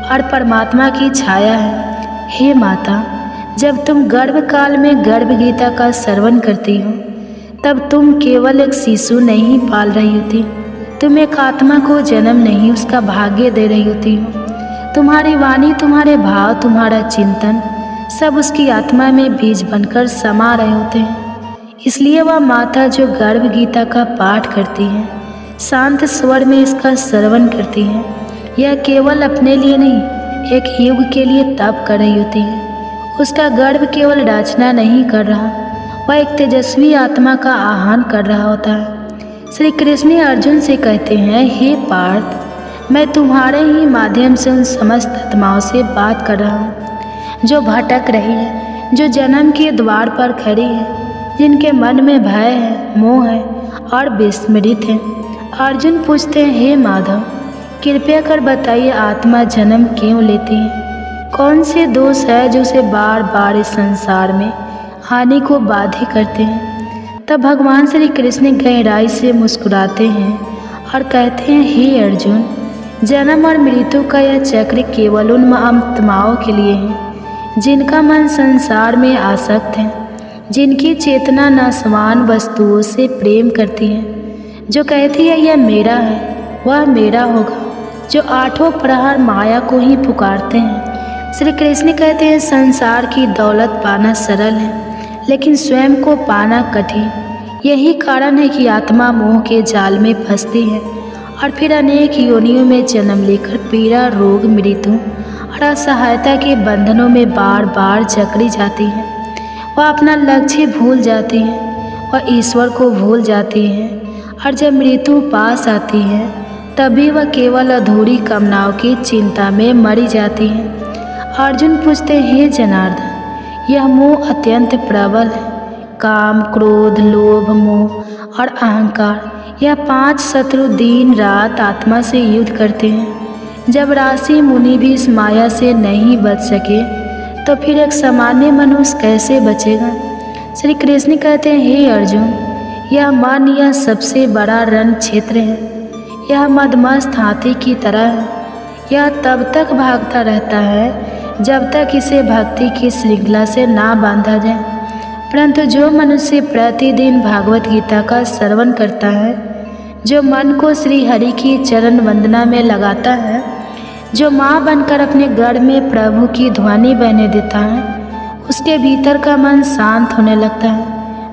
और परमात्मा की छाया है। हे माता, जब तुम गर्भ काल में गर्भ गीता का श्रवण करती हो तब तुम केवल एक शिशु नहीं पाल रही होती, तुम एक आत्मा को जन्म नहीं, उसका भाग्य दे रही होती हो। तुम्हारी वाणी, तुम्हारे भाव, तुम्हारा चिंतन सब उसकी आत्मा में बीज बनकर समा रहे होते हैं। इसलिए वह माता जो गर्भ गीता का पाठ करती है, शांत स्वर में इसका श्रवण करती है, यह केवल अपने लिए नहीं, एक युग के लिए तप कर रही होती है। उसका गर्भ केवल याचना नहीं कर रहा, वह एक तेजस्वी आत्मा का आह्वान कर रहा होता है। श्री कृष्ण अर्जुन से कहते हैं, हे पार्थ, मैं तुम्हारे ही माध्यम से उन समस्त आत्माओं से बात कर रहा हूँ जो भटक रही है, जो जन्म के द्वार पर खड़ी है, जिनके मन में भय है, मोह है और विस्मृत है। अर्जुन पूछते हैं, हे माधव, कृपया कर बताइए आत्मा जन्म क्यों लेती है? कौन से दोष है जो उसे बार बार इस संसार में आने को बाध्य करते हैं? तब भगवान श्री कृष्ण गहराई से मुस्कुराते हैं और कहते हैं, हे अर्जुन, जन्म और मृत्यु का यह चक्र केवल उन आत्माओं के लिए है जिनका मन संसार में आसक्त है, जिनकी चेतना नासवान वस्तुओं से प्रेम करती है, जो कहती है यह मेरा है, वह मेरा होगा, जो आठों प्रहर माया को ही पुकारते हैं। श्री कृष्ण कहते हैं, संसार की दौलत पाना सरल है लेकिन स्वयं को पाना कठिन। यही कारण है कि आत्मा मोह के जाल में फंसती है और फिर अनेक योनियों में जन्म लेकर पीड़ा, रोग, मृत्यु और असहायता के बंधनों में बार बार जकड़ी जाती है। वह अपना लक्ष्य भूल जाती है, वह ईश्वर को भूल जाती है और जब मृत्यु पास आती है तभी वह केवल अधूरी कामनाओं की चिंता में मरी जाती है। अर्जुन पूछते हैं, हे जनार्दन, यह मोह अत्यंत प्रबल है। काम, क्रोध, लोभ, मोह और अहंकार, यह 5 शत्रु दिन रात आत्मा से युद्ध करते हैं। जब ऋषि मुनि भी इस माया से नहीं बच सके तो फिर एक सामान्य मनुष्य कैसे बचेगा। श्री कृष्ण कहते हैं, हे अर्जुन, यह मन यह सबसे बड़ा रण क्षेत्र है। यह मदमस्त हाथी की तरह है। यह तब तक भागता रहता है जब तक इसे भक्ति की श्रृंखला से ना बांधा जाए। परंतु जो मनुष्य प्रतिदिन भागवत गीता का श्रवण करता है, जो मन को श्री हरि की चरण वंदना में लगाता है, जो माँ बनकर अपने गर्भ में प्रभु की ध्वनि बहने देता है, उसके भीतर का मन शांत होने लगता है,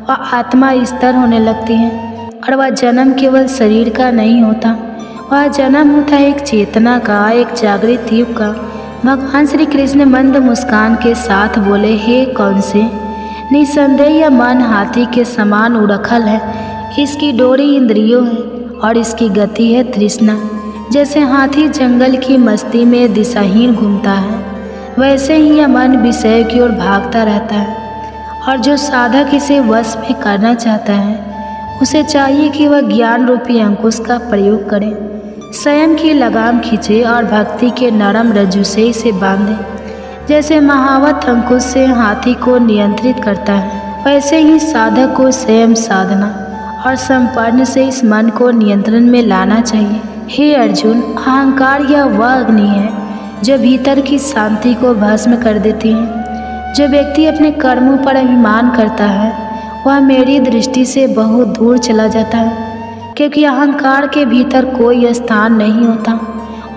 वह आत्मा स्थिर होने लगती है और वह जन्म केवल शरीर का नहीं होता, वह जन्म होता है एक चेतना का, एक जागृत युग का। भगवान श्री कृष्ण मंद मुस्कान के साथ बोले, हे कौन से, निसंदेह यह मन हाथी के समान उड़खल है। इसकी डोरी इंद्रियों है और इसकी गति है तृष्णा। जैसे हाथी जंगल की मस्ती में दिशाहीन घूमता है, वैसे ही यह मन विषय की ओर भागता रहता है। और जो साधक इसे वश में करना चाहता है, उसे चाहिए कि वह ज्ञान रूपी अंकुश का प्रयोग करे, स्वयं की लगाम खींचे और भक्ति के नरम रज्जु से इसे बांधे। जैसे महावत अंकुश से हाथी को नियंत्रित करता है, वैसे ही साधक को स्वयं साधना और संपन्न से इस मन को नियंत्रण में लाना चाहिए। हे अर्जुन, अहंकार यह वह अग्नि है जो भीतर की शांति को भस्म कर देती है। जो व्यक्ति अपने कर्मों पर अभिमान करता है, वह मेरी दृष्टि से बहुत दूर चला जाता है, क्योंकि अहंकार के भीतर कोई स्थान नहीं होता,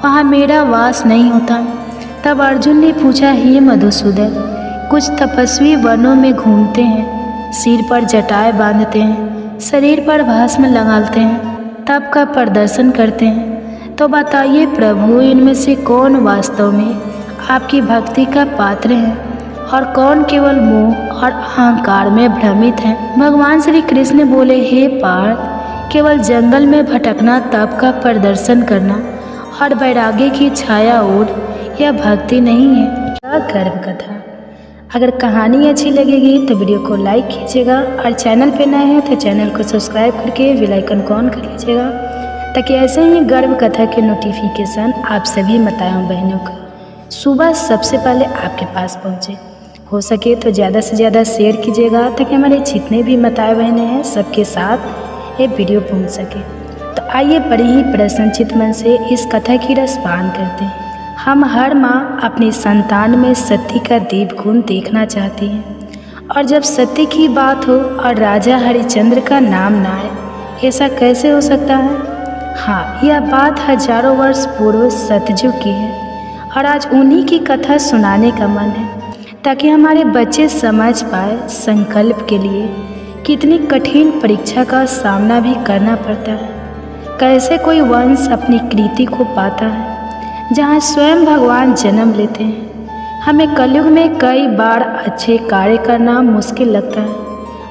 वहाँ मेरा वास नहीं होता। तब अर्जुन ने पूछा, हे मधुसूदन, कुछ तपस्वी वनों में घूमते हैं, सिर पर जटाएं बांधते हैं, शरीर पर भस्म लगाते हैं, तप का प्रदर्शन करते हैं। तो बताइए प्रभु, इनमें से कौन वास्तव में आपकी भक्ति का पात्र है और कौन केवल मोह और अहंकार में भ्रमित है। भगवान श्री कृष्ण बोले, हे पार्थ, केवल जंगल में भटकना, तप का प्रदर्शन करना और वैराग्य की छाया ओढ़, यह भक्ति नहीं है। गर्भ कथा। अगर कहानी अच्छी लगेगी तो वीडियो को लाइक कीजिएगा और चैनल पे नए हैं तो चैनल को सब्सक्राइब करके बेल आइकन को ऑन कर लीजिएगा, ताकि ऐसे ही गर्भ कथा के नोटिफिकेशन आप सभी माताओं बहनों को सुबह सबसे पहले आपके पास पहुँचे। हो सके तो ज़्यादा से ज़्यादा शेयर कीजिएगा, ताकि हमारे जितने भी माताएं बहनें हैं सबके साथ ये वीडियो पहुँच सके। तो आइए बड़े ही प्रसन्नचित मन से इस कथा की रसपान करते हैं। हम हर माँ अपनी संतान में सत्य का दीप गुण देखना चाहती हैं, और जब सत्य की बात हो और राजा हरिश्चंद्र का नाम ना आए, ऐसा कैसे हो सकता है। हाँ, यह बात हजारों वर्ष पूर्व सतयुग की है और आज उन्हीं की कथा सुनाने का मन है, ताकि हमारे बच्चे समझ पाए संकल्प के लिए कितनी कठिन परीक्षा का सामना भी करना पड़ता है। कैसे कोई वंश अपनी कृति को पाता है, जहाँ स्वयं भगवान जन्म लेते हैं। हमें कलयुग में कई बार अच्छे कार्य करना मुश्किल लगता है,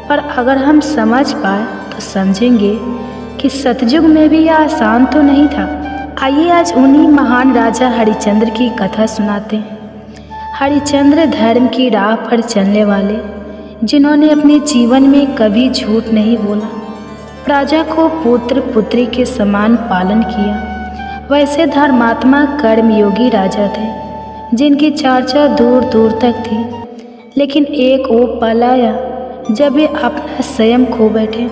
पर अगर हम समझ पाए तो समझेंगे कि सतयुग में भी यह आसान तो नहीं था। आइए आज उन्हीं महान राजा हरिश्चंद्र की कथा सुनाते हैं। हरिश्चंद्र धर्म की राह पर चलने वाले, जिन्होंने अपने जीवन में कभी झूठ नहीं बोला, प्रजा को पुत्र पुत्री के समान पालन किया। वैसे धर्मात्मा कर्मयोगी राजा थे, जिनकी चर्चा दूर दूर तक थी। लेकिन एक वो पल आया जब वे अपना स्वयं खो बैठे।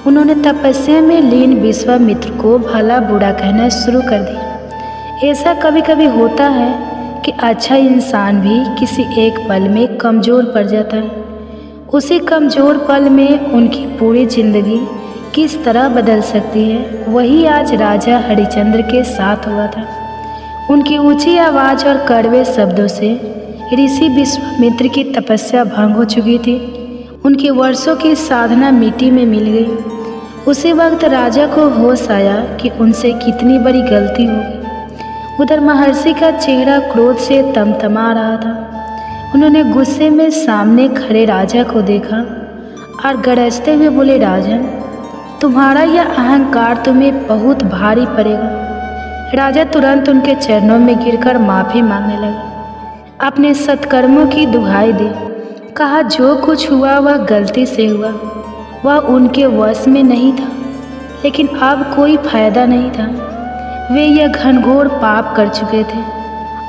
उन्होंने तपस्या में लीन विश्वामित्र को भला बुरा कहना शुरू कर दिया। ऐसा कभी कभी होता है कि अच्छा इंसान भी किसी एक पल में कमज़ोर पड़ जाता है। उसी कमज़ोर पल में उनकी पूरी जिंदगी किस तरह बदल सकती है, वही आज राजा हरिश्चंद्र के साथ हुआ था। उनकी ऊंची आवाज़ और कड़वे शब्दों से ऋषि विश्वामित्र की तपस्या भंग हो चुकी थी। उनकी वर्षों की साधना मिट्टी में मिल गई। उसी वक्त राजा को होश आया कि उनसे कितनी बड़ी गलती हो गई। उधर महर्षि का चेहरा क्रोध से तमतमा रहा था। उन्होंने गुस्से में सामने खड़े राजा को देखा और गरजते हुए बोले, राजन, तुम्हारा यह अहंकार तुम्हें बहुत भारी पड़ेगा। राजा तुरंत उनके चरणों में गिरकर माफ़ी मांगने लगे, अपने सत्कर्मों की दुहाई दी। कहा, जो कुछ हुआ वह गलती से हुआ, वह उनके वश में नहीं था, लेकिन अब कोई फायदा नहीं था। वे यह घनघोर पाप कर चुके थे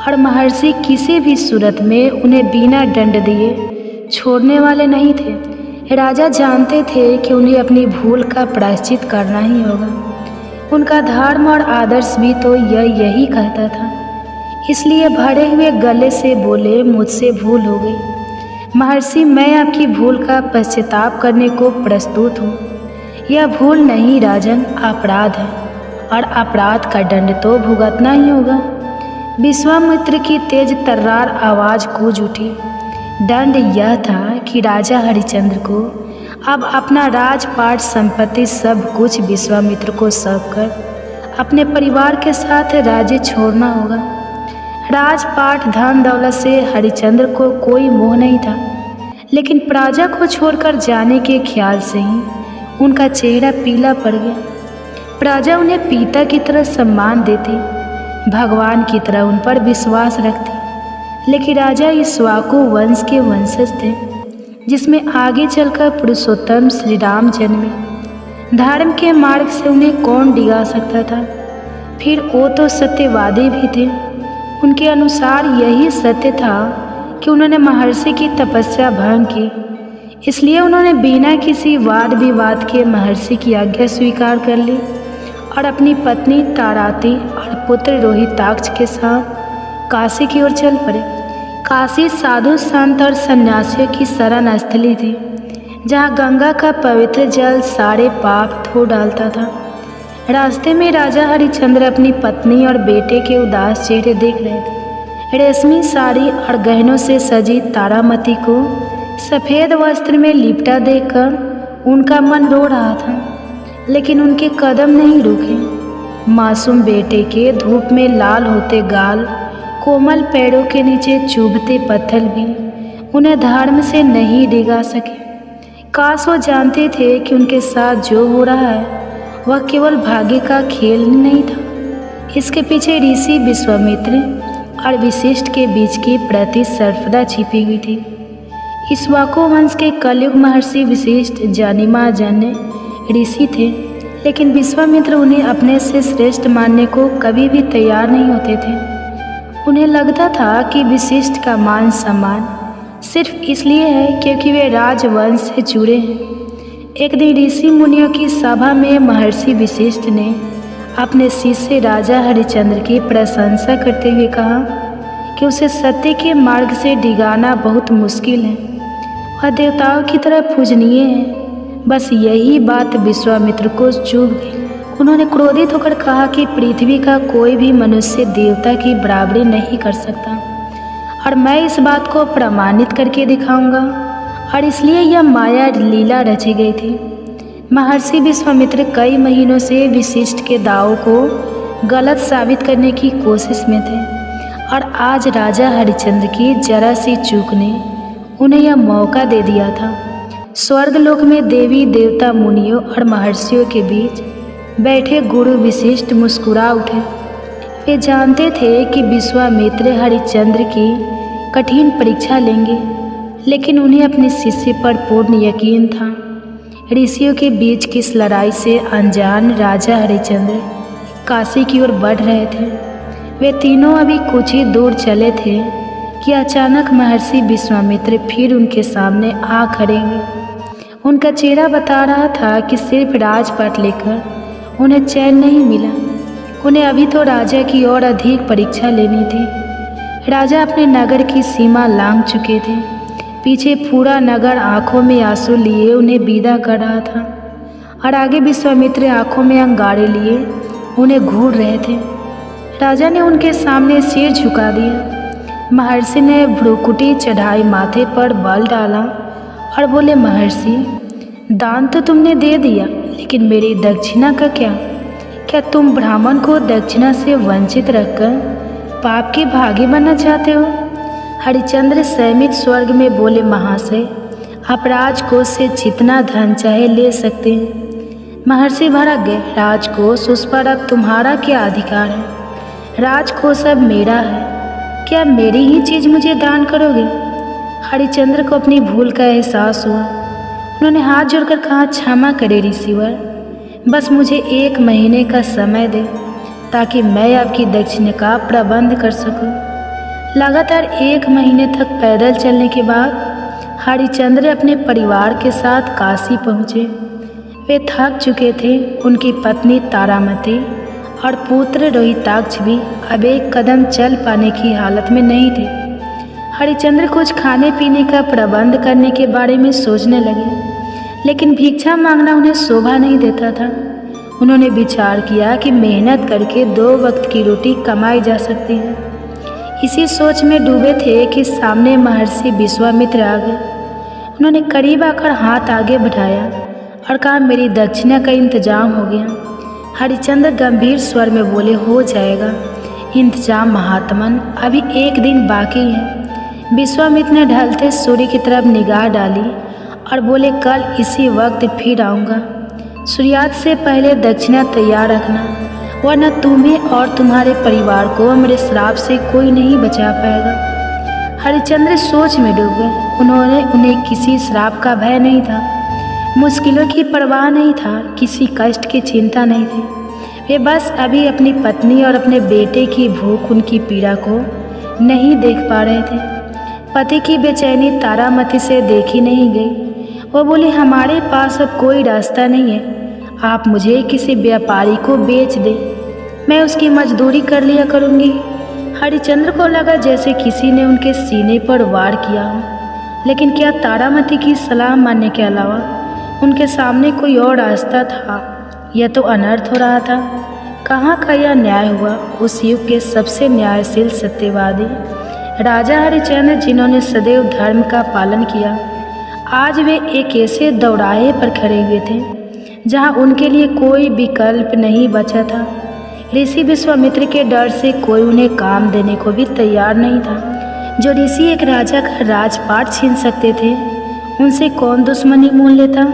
और महर्षि किसी भी सूरत में उन्हें बिना दंड दिए छोड़ने वाले नहीं थे। राजा जानते थे कि उन्हें अपनी भूल का प्रायश्चित करना ही होगा। उनका धर्म और आदर्श भी तो यही कहता था। इसलिए भरे हुए गले से बोले, मुझसे भूल हो गई महर्षि, मैं आपकी भूल का पश्चाताप करने को प्रस्तुत हूँ। यह भूल नहीं राजन, अपराध है और अपराध का दंड तो भुगतना ही होगा। विश्वामित्र की तेज तर्रार आवाज़ गूंज उठी। दंड यह था कि राजा हरिश्चंद्र को अब अपना राजपाट संपत्ति सब कुछ विश्वामित्र को सौंप कर अपने परिवार के साथ राज्य छोड़ना होगा। राजपाट धन दौलत से हरिश्चंद्र को कोई मोह नहीं था, लेकिन प्रजा को छोड़कर जाने के ख्याल से ही उनका चेहरा पीला पड़ गया। प्रजा उन्हें पिता की तरह सम्मान देती, भगवान की तरह उन पर विश्वास रखती, लेकिन राजा इक्ष्वाकु वंश के वंशज थे, जिसमें आगे चलकर पुरुषोत्तम श्री राम जन्मे। धर्म के मार्ग से उन्हें कौन डिगा सकता था? फिर वो तो सत्यवादी भी थे। उनके अनुसार यही सत्य था कि उन्होंने महर्षि की तपस्या भंग की, इसलिए उन्होंने बिना किसी वाद विवाद के महर्षि की आज्ञा स्वीकार कर ली और अपनी पत्नी ताराती और पुत्र रोहिताक्ष के साथ काशी की ओर चल पड़े। काशी साधु संत और सन्यासियों की शरण स्थली थी, जहाँ गंगा का पवित्र जल सारे पाप धो डालता था। रास्ते में राजा हरिश्चंद्र अपनी पत्नी और बेटे के उदास चेहरे देख रहे थे। रेशमी साड़ी और गहनों से सजी तारामती को सफ़ेद वस्त्र में लिपटा देखकर उनका मन रो रहा था, लेकिन उनके कदम नहीं रुके। मासूम बेटे के धूप में लाल होते गाल, कोमल पैरों के नीचे चुभते पत्थर भी उन्हें धर्म से नहीं डिगा सके। काश वो जानते थे कि उनके साथ जो हो रहा है वह केवल भाग्य का खेल नहीं था। इसके पीछे ऋषि विश्वामित्र और वशिष्ठ के बीच की प्रतिस्पर्धा छिपी हुई थी। इक्ष्वाकु वंश के कलयुग महर्षि वशिष्ठ जानीमा जाने ऋषि थे, लेकिन विश्वामित्र उन्हें अपने से श्रेष्ठ मानने को कभी भी तैयार नहीं होते थे। उन्हें लगता था कि वशिष्ठ का मान सम्मान सिर्फ इसलिए है क्योंकि वे राजवंश से जुड़े हैं। एक दिन ऋषि मुनियों की सभा में महर्षि वशिष्ठ ने अपने शिष्य राजा हरिश्चंद्र की प्रशंसा करते हुए कहा कि उसे सत्य के मार्ग से डिगाना बहुत मुश्किल है। वह देवताओं की तरह पूजनीय है। बस यही बात विश्वामित्र को चुभ गई। उन्होंने क्रोधित होकर कहा कि पृथ्वी का कोई भी मनुष्य देवता की बराबरी नहीं कर सकता, और मैं इस बात को प्रमाणित करके दिखाऊंगा, और इसलिए यह माया लीला रची गई थी। महर्षि विश्वामित्र कई महीनों से वशिष्ठ के दावों को गलत साबित करने की कोशिश में थे, और आज राजा हरिश्चंद्र की जरा सी चूक ने उन्हें यह मौका दे दिया था। स्वर्गलोक में देवी देवता मुनियों और महर्षियों के बीच बैठे गुरु वशिष्ठ मुस्कुरा उठे। वे जानते थे कि विश्वामित्र हरिश्चंद्र की कठिन परीक्षा लेंगे, लेकिन उन्हें अपने शिष्य पर पूर्ण यकीन था। ऋषियों के बीच की इस लड़ाई से अनजान राजा हरिश्चंद्र काशी की ओर बढ़ रहे थे। वे तीनों अभी कुछ ही दूर चले थे कि अचानक महर्षि विश्वामित्र फिर उनके सामने आ खड़े हुए। उनका चेहरा बता रहा था कि सिर्फ राजपाट लेकर उन्हें चैन नहीं मिला, उन्हें अभी तो राजा की और अधिक परीक्षा लेनी थी। राजा अपने नगर की सीमा लांघ चुके थे। पीछे पूरा नगर आंखों में आंसू लिए उन्हें विदा कर रहा था, और आगे विश्वामित्र आंखों में अंगारे लिए उन्हें घूर रहे थे। राजा ने उनके सामने सिर झुका दिया। महर्षि ने भ्रुकुटी चढ़ाई, माथे पर बल डाला और बोले, महर्षि, दान तो तुमने दे दिया, लेकिन मेरी दक्षिणा का क्या? क्या तुम ब्राह्मण को दक्षिणा से वंचित रखकर पाप के भागी बनना चाहते हो? हरिश्चंद्र संयमित स्वर्ग में बोले, महाशय, आप राजकोष से जितना धन चाहे ले सकते हैं। महर्षि भड़क गए। राजकोष, उस पर अब तुम्हारा क्या अधिकार है? राजकोष अब मेरा है। क्या मेरी ही चीज़ मुझे दान करोगे? हरिश्चंद्र को अपनी भूल का एहसास हुआ। उन्होंने हाथ जोड़कर कहा, क्षमा करे ऋषिवर, बस मुझे 1 महीने का समय दे ताकि मैं आपकी दक्षिणा का प्रबंध कर सकूं। लगातार 1 महीने तक पैदल चलने के बाद हरिश्चंद्र अपने परिवार के साथ काशी पहुँचे। वे थक चुके थे। उनकी पत्नी तारामती और पुत्र रोहिताक्ष भी अब 1 कदम चल पाने की हालत में नहीं थे। हरिश्चंद्र कुछ खाने पीने का प्रबंध करने के बारे में सोचने लगे, लेकिन भिक्षा मांगना उन्हें शोभा नहीं देता था। उन्होंने विचार किया कि मेहनत करके 2 वक्त की रोटी कमाई जा सकती है। इसी सोच में डूबे थे कि सामने महर्षि विश्वामित्र आ गए। उन्होंने करीब आकर हाथ आगे बढ़ाया और कहा, मेरी दक्षिणा का इंतजाम हो गया। हरिश्चंद्र गंभीर स्वर में बोले, हो जाएगा इंतजाम महात्मन, अभी 1 दिन बाकी है। विश्वामित्र ने ढलते सूर्य की तरफ निगाह डाली और बोले, कल इसी वक्त फिर आऊँगा। सूर्यास्त से पहले दक्षिणा तैयार रखना, वरना तुम्हें और तुम्हारे परिवार को मेरे श्राप से कोई नहीं बचा पाएगा। हरिश्चंद्र सोच में डूब गए। उन्हें किसी श्राप का भय नहीं था, मुश्किलों की परवाह नहीं था, किसी कष्ट की चिंता नहीं थी। वे बस अभी अपनी पत्नी और अपने बेटे की भूख, उनकी पीड़ा को नहीं देख पा रहे थे। पति की बेचैनी तारामती से देखी नहीं गई। वो बोली, हमारे पास अब कोई रास्ता नहीं है, आप मुझे किसी व्यापारी को बेच दें, मैं उसकी मजदूरी कर लिया करूँगी। हरिश्चंद्र को लगा जैसे किसी ने उनके सीने पर वार किया हो, लेकिन क्या तारामती की सलाह मानने के अलावा उनके सामने कोई और रास्ता था? यह तो अनर्थ हो रहा था। कहाँ का यह न्याय हुआ? उस युग के सबसे न्यायशील सत्यवादी राजा हरिश्चंद्र, जिन्होंने सदैव धर्म का पालन किया, आज वे एक ऐसे दौराहे पर खड़े हुए थे जहां उनके लिए कोई विकल्प नहीं बचा था। ऋषि विश्वामित्र के डर से कोई उन्हें काम देने को भी तैयार नहीं था। जो ऋषि एक राजा का राजपाट छीन सकते थे, उनसे कौन दुश्मनी मोल लेता?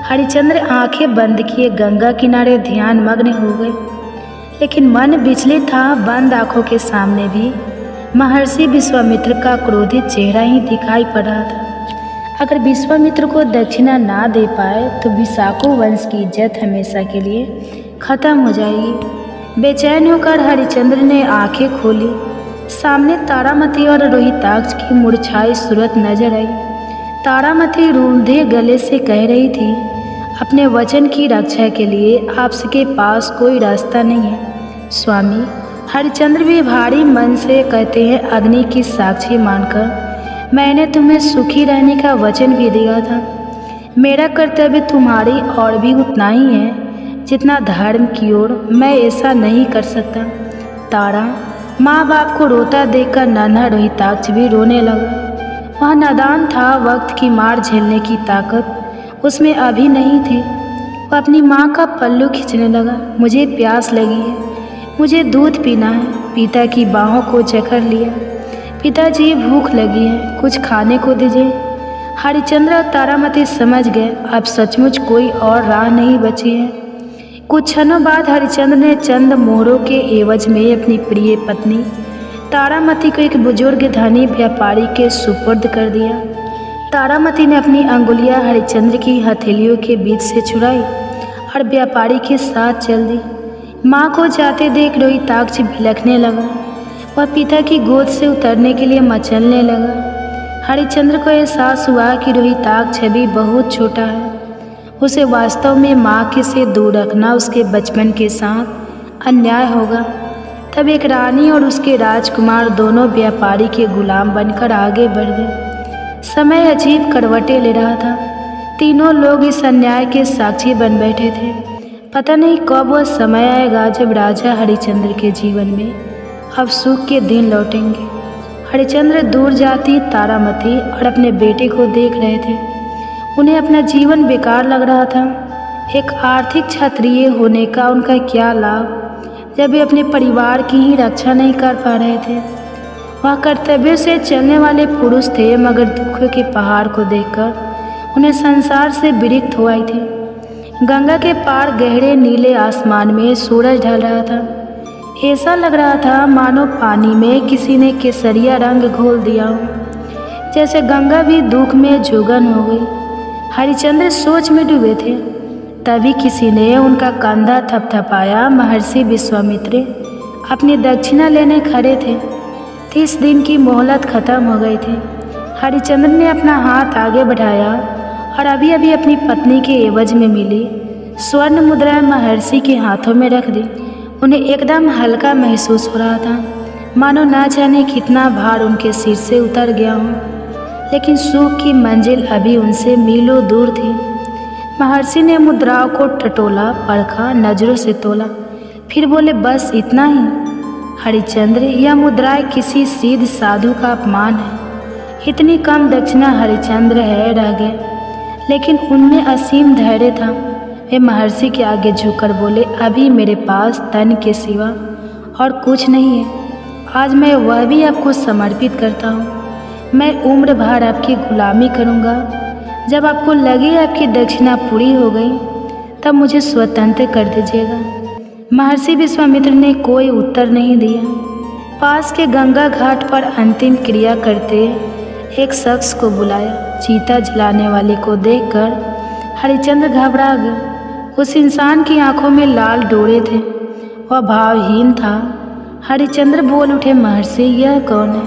हरिश्चंद्र आंखें बंद किए गंगा किनारे ध्यान मग्न हो गए, लेकिन मन विचलित था। बंद आंखों के सामने भी महर्षि विश्वामित्र का क्रोधित चेहरा ही दिखाई पड़ रहा था। अगर विश्वामित्र को दक्षिणा ना दे पाए तो विशाखो वंश की इज्जत हमेशा के लिए खत्म हो जाएगी। बेचैन होकर हरिश्चंद्र ने आंखें खोली। सामने तारामती और रोहिताक्ष की मुरझाई सूरत नजर आई। तारामती रूंधे गले से कह रही थी, अपने वचन की रक्षा के लिए आपके पास कोई रास्ता नहीं है स्वामी। हरिश्चंद्र भी भारी मन से कहते हैं, अग्नि की साक्षी मानकर मैंने तुम्हें सुखी रहने का वचन भी दिया था। मेरा कर्तव्य तुम्हारी और भी उतना ही है जितना धर्म की ओर। मैं ऐसा नहीं कर सकता। तारा, माँ बाप को रोता देखकर नन्हा रोहिताक्ष भी रोने लगा। वह नादान था, वक्त की मार झेलने की ताकत उसमें अभी नहीं थी। वह अपनी माँ का पल्लू खींचने लगा। मुझे प्यास लगी है, मुझे दूध पीना है। पिता की बाहों को जकड़ लिया। पिताजी, भूख लगी है, कुछ खाने को दीजिए। हरिश्चंद्र और तारामती समझ गए अब सचमुच कोई और राह नहीं बची है। कुछ क्षणों बाद हरिश्चंद्र ने चंद मोहरों के एवज में अपनी प्रिय पत्नी तारामती को एक बुजुर्ग धनी व्यापारी के सुपुर्द कर दिया। तारामती ने अपनी अंगुलियां हरिश्चंद्र की हथेलियों के बीच से छुड़ाई और व्यापारी के साथ चल दी। माँ को जाते देख रोहिताक्ष बिलखने लगा। वह पिता की गोद से उतरने के लिए मचलने लगा। हरिश्चंद्र को एहसास हुआ कि रोहिताक्ष अभी बहुत छोटा है। उसे वास्तव में माँ के से दूर रखना उसके बचपन के साथ अन्याय होगा। तब एक रानी और उसके राजकुमार दोनों व्यापारी के गुलाम बनकर आगे बढ़ गए। समय अजीब करवटें ले रहा था। तीनों लोग इस अन्याय के साक्षी बन बैठे थे। पता नहीं कब वह समय आएगा जब राजा हरिश्चंद्र के जीवन में अब सुख के दिन लौटेंगे। हरिश्चंद्र दूर जाती तारामती और अपने बेटे को देख रहे थे। उन्हें अपना जीवन बेकार लग रहा था। एक आर्थिक क्षत्रिय होने का उनका क्या लाभ जब वे अपने परिवार की ही रक्षा नहीं कर पा रहे थे। वह कर्तव्य से चलने वाले पुरुष थे, मगर दुखों के पहाड़ को देखकर उन्हें संसार से विरक्त हो आई थी। गंगा के पार गहरे नीले आसमान में सूरज ढल रहा था। ऐसा लग रहा था मानो पानी में किसी ने केसरिया रंग घोल दिया हो, जैसे गंगा भी दुख में जुगन हो गई। हरिश्चंद्र सोच में डूबे थे। तभी किसी ने उनका कंधा थपथपाया। महर्षि विश्वामित्र अपनी दक्षिणा लेने खड़े थे। 30 दिन की मोहलत ख़त्म हो गई थी। हरिचंद्र ने अपना हाथ आगे बढ़ाया और अभी अभी अपनी पत्नी के एवज में मिली स्वर्ण मुद्राएं महर्षि के हाथों में रख दी। उन्हें एकदम हल्का महसूस हो रहा था, मानो ना जाने कितना भार उनके सिर से उतर गया हो, लेकिन सुख की मंजिल अभी उनसे मीलों दूर थी। महर्षि ने मुद्राओं को टटोला, परखा, नजरों से तोला, फिर बोले, बस इतना ही? हरिचंद्र, यह मुद्राएं किसी सिद्ध साधु का अपमान है। इतनी कम दक्षिणा हरिचंद्र है रह गए, लेकिन उनमें असीम धैर्य था। वे महर्षि के आगे झुककर बोले, अभी मेरे पास तन के सिवा और कुछ नहीं है। आज मैं वह भी आपको समर्पित करता हूँ। मैं उम्र भर आपकी गुलामी करूँगा। जब आपको लगे आपकी दक्षिणा पूरी हो गई, तब मुझे स्वतंत्र कर दीजिएगा। महर्षि विश्वामित्र ने कोई उत्तर नहीं दिया। पास के गंगा घाट पर अंतिम क्रिया करते एक शख्स को बुलाया। चीता जलाने वाले को देखकर हरिचंद्र घबरा गए। उस इंसान की आंखों में लाल डोरे थे, वह भावहीन था। हरिचंद्र बोल उठे, महर्षि, यह कौन है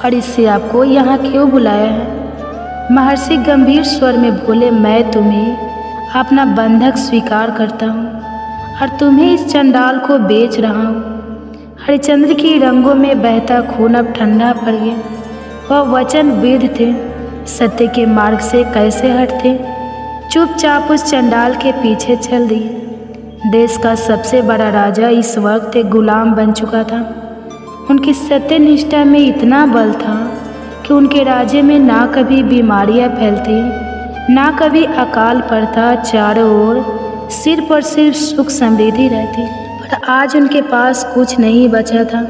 और इससे आपको यहाँ क्यों बुलाया है? महर्षि गंभीर स्वर में बोले, मैं तुम्हें अपना बंधक स्वीकार करता हूँ और तुम्हें इस चंडाल को बेच रहा हूँ। हरिचंद्र की रंगों में बहता खून अब ठंडा पड़ गया। वह वचनबद्ध थे, सत्य के मार्ग से कैसे हटते। चुपचाप उस चंडाल के पीछे चल दिए। देश का सबसे बड़ा राजा इस वक्त एक गुलाम बन चुका था। उनकी सत्यनिष्ठा में इतना बल था कि उनके राज्य में ना कभी बीमारियां फैलती, ना कभी अकाल पड़ता। चारों ओर सिर्फ और सिर्फ सुख समृद्धि रहती। पर आज उनके पास कुछ नहीं बचा था।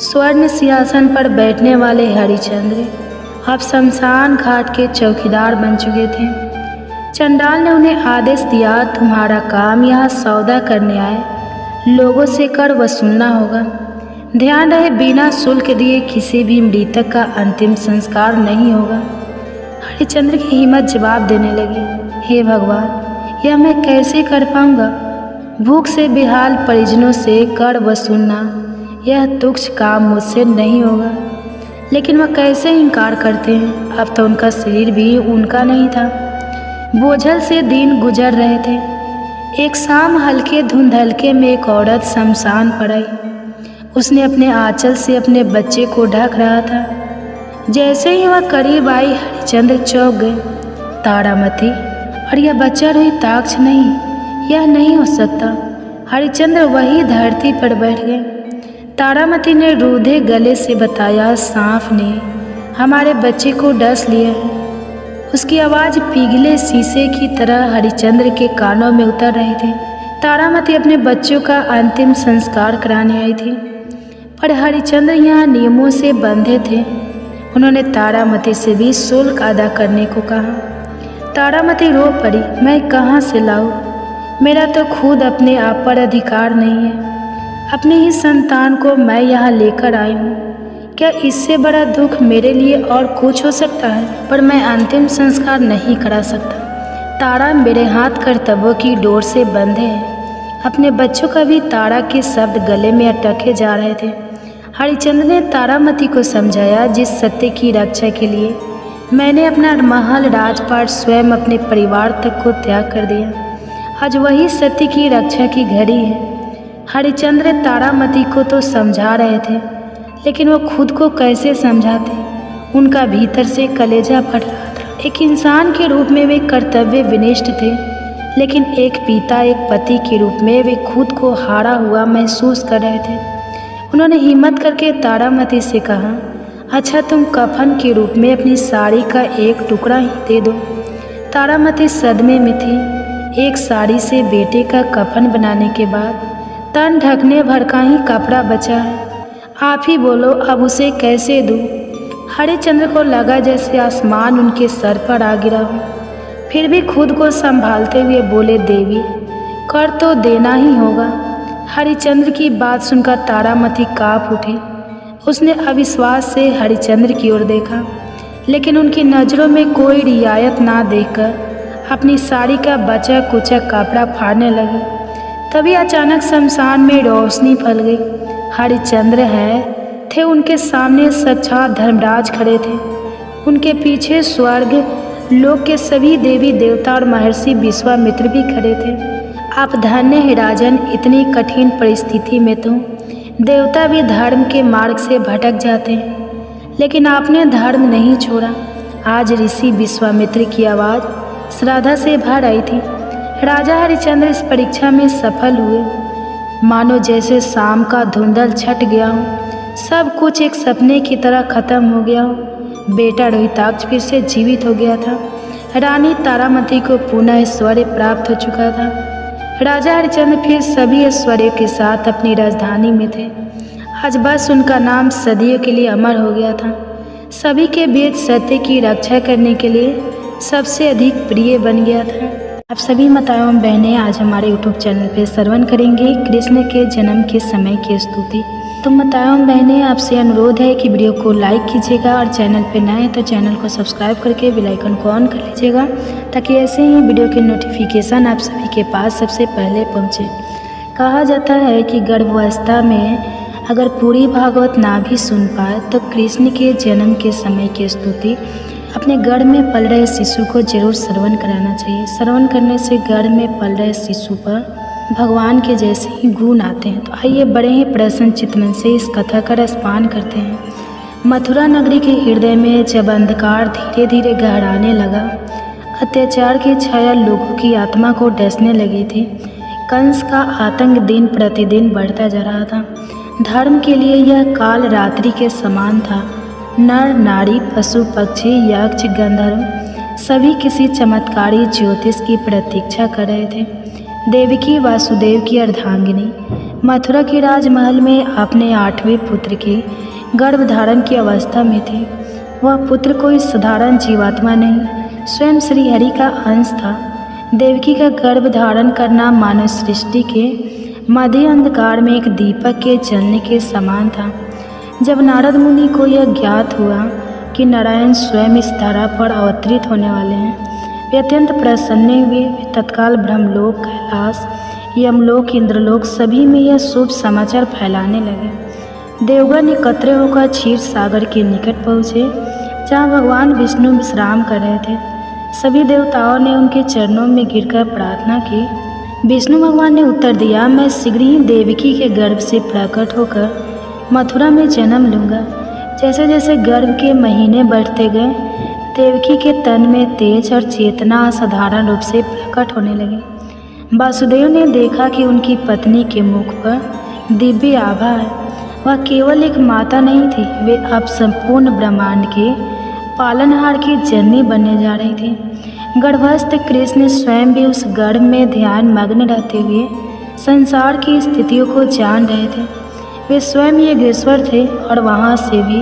स्वर्ण सिंहासन पर बैठने वाले हरिचंद्र अब शमशान घाट के चौकीदार बन चुके थे। चंडाल ने उन्हें आदेश दिया, तुम्हारा काम यहाँ सौदा करने आए लोगों से कर वसूलना होगा। ध्यान रहे, बिना शुल्क दिए किसी भी मृतक का अंतिम संस्कार नहीं होगा। हरिचंद्र की हिम्मत जवाब देने लगी, हे भगवान, यह मैं कैसे कर पाऊंगा? भूख से बेहाल परिजनों से कर वसूलना यह तुच्छ काम मुझसे नहीं होगा। लेकिन वह कैसे इनकार करते हैं? अब तो उनका शरीर भी उनका नहीं था। बोझल से दिन गुजर रहे थे। एक शाम हल्के धुंधलके में एक औरत शमशान पर आई। उसने अपने आंचल से अपने बच्चे को ढक रहा था। जैसे ही वह करीब आई, हरिचंद्र चौंक गए। तारामती, और यह बच्चा रोहिताक्ष नहीं, यह नहीं हो सकता। हरिचंद्र वही धरती पर बैठ गए। तारामती ने रूधे गले से बताया, सांप ने हमारे बच्चे को डस लिया है। उसकी आवाज़ पिघले शीशे की तरह हरिचंद्र के कानों में उतर रही थी। तारामती अपने बच्चों का अंतिम संस्कार कराने आई थी, पर हरिचंद्र यहाँ नियमों से बंधे थे। उन्होंने तारामती से भी शुल्क अदा करने को कहा। तारामती रो पड़ी, मैं कहाँ से लाऊं? मेरा तो खुद अपने आप पर अधिकार नहीं है। अपने ही संतान को मैं यहाँ लेकर आई हूँ। क्या इससे बड़ा दुख मेरे लिए और कुछ हो सकता है? पर मैं अंतिम संस्कार नहीं करा सकता। तारा मेरे हाथ कर्तव्यों की डोर से बंधे हैं। अपने बच्चों का भी तारा के शब्द गले में अटके जा रहे थे। हरिचंद्र ने तारामती को समझाया, जिस सत्य की रक्षा के लिए मैंने अपना महल, राजपाट, स्वयं अपने परिवार तक को त्याग कर दिया, आज वही सत्य की रक्षा की घड़ी है। हरिचंद्र तारामती को तो समझा रहे थे, लेकिन वो खुद को कैसे समझाते? उनका भीतर से कलेजा फट रहा था। एक इंसान के रूप में वे कर्तव्य विनिष्ठ थे, लेकिन एक पिता, एक पति के रूप में वे खुद को हारा हुआ महसूस कर रहे थे। उन्होंने हिम्मत करके तारामती से कहा, अच्छा, तुम कफन के रूप में अपनी साड़ी का एक टुकड़ा ही दे दो। तारामती सदमे में थी। एक साड़ी से बेटे का कफन बनाने के बाद तन ढकने भर का ही कपड़ा बचा है। आप ही बोलो, अब उसे कैसे दूँ? हरिचंद्र को लगा जैसे आसमान उनके सर पर आ गिरा हो। फिर भी खुद को संभालते हुए बोले, देवी, कर तो देना ही होगा। हरिचंद्र की बात सुनकर तारामती काँप उठी। उसने अविश्वास से हरिचंद्र की ओर देखा, लेकिन उनकी नज़रों में कोई रियायत ना देखकर अपनी साड़ी का बचा कुचा कपड़ा फाड़ने लगी। तभी अचानक शमशान में रोशनी फैल गई। हरिचंद्र थे। उनके सामने साक्षात धर्मराज खड़े थे। उनके पीछे स्वर्ग लोक के सभी देवी देवता और महर्षि विश्वामित्र भी खड़े थे। आप धन्य हैं राजन, इतनी कठिन परिस्थिति में तो देवता भी धर्म के मार्ग से भटक जाते हैं, लेकिन आपने धर्म नहीं छोड़ा। आज ऋषि विश्वामित्र की आवाज़ श्रद्धा से भर आई थी। राजा हरिश्चंद्र इस परीक्षा में सफल हुए। मानो जैसे शाम का धुंधल छट गया हो, सब कुछ एक सपने की तरह खत्म हो गया हो। बेटा रोहिताक्ष फिर से जीवित हो गया था। रानी तारामती को पुनः ऐश्वर्य प्राप्त हो चुका था। राजा हरिश्चंद्र फिर सभी ऐश्वर्यों के साथ अपनी राजधानी में थे। आज बस उनका नाम सदियों के लिए अमर हो गया था। सभी के बीच सत्य की रक्षा करने के लिए सबसे अधिक प्रिय बन गया था। आप सभी माताएं एवं बहनें आज हमारे YouTube चैनल पर श्रवण करेंगे कृष्ण के जन्म के समय की स्तुति। तो माताएं एवं बहनें, आपसे अनुरोध है कि वीडियो को लाइक कीजिएगा और चैनल पर नए हैं तो चैनल को सब्सक्राइब करके बेल आइकन को ऑन कर लीजिएगा, ताकि ऐसे ही वीडियो के नोटिफिकेशन आप सभी के पास सबसे पहले पहुँचे। कहा जाता है कि गर्भावस्था में अगर पूरी भागवत ना भी सुन पाए तो कृष्ण के जन्म के समय की स्तुति अपने गर्भ में पल रहे शिशु को जरूर श्रवण कराना चाहिए। श्रवण करने से गर्भ में पल रहे शिशु पर भगवान के जैसे ही गुण आते हैं। तो आइए बड़े ही प्रसन्न चित्त मन से इस कथा का रसपान करते हैं। मथुरा नगरी के हृदय में जब अंधकार धीरे धीरे गहराने लगा, अत्याचार की छाया लोगों की आत्मा को डसने लगी थी। कंस का आतंक दिन प्रतिदिन बढ़ता जा रहा था। धर्म के लिए यह काल रात्रि के समान था। नर नारी पशु पक्षी यक्ष गंधर्व सभी किसी चमत्कारी ज्योतिष की प्रतीक्षा कर रहे थे। देवकी वासुदेव की अर्धांगिनी मथुरा के राजमहल में अपने 8वें पुत्र के गर्भधारण की अवस्था में थी। वह पुत्र कोई साधारण जीवात्मा नहीं, स्वयं श्रीहरि का अंश था। देवकी का गर्भधारण करना मानव सृष्टि के मध्य अंधकार में एक दीपक के जलने के समान था। जब नारद मुनि को यह ज्ञात हुआ कि नारायण स्वयं इस धरा पर अवतरित होने वाले हैं, वे अत्यंत प्रसन्न हुए। वे तत्काल ब्रह्मलोक, कैलाश, यमलोक, इंद्रलोक सभी में यह शुभ समाचार फैलाने लगे। देवगण एकत्र होकर क्षीर सागर के निकट पहुँचे, जहाँ भगवान विष्णु विश्राम कर रहे थे। सभी देवताओं ने उनके चरणों में गिरकर प्रार्थना की। विष्णु भगवान ने उत्तर दिया, मैं शीघ्र ही देवकी के गर्भ से प्रकट होकर मथुरा में जन्म लूँगा। जैसे जैसे गर्भ के महीने बढ़ते गए, देवकी के तन में तेज और चेतना असाधारण रूप से प्रकट होने लगी। वासुदेव ने देखा कि उनकी पत्नी के मुख पर दिव्य आभा है। वह केवल एक माता नहीं थी, वे अब संपूर्ण ब्रह्मांड के पालनहार की जननी बनने जा रही थी। गर्भस्थ कृष्ण स्वयं भी उस गर्भ में ध्यान मग्न रहते हुए संसार की स्थितियों को जान रहे थे। वे स्वयं योगेश्वर थे और वहाँ से भी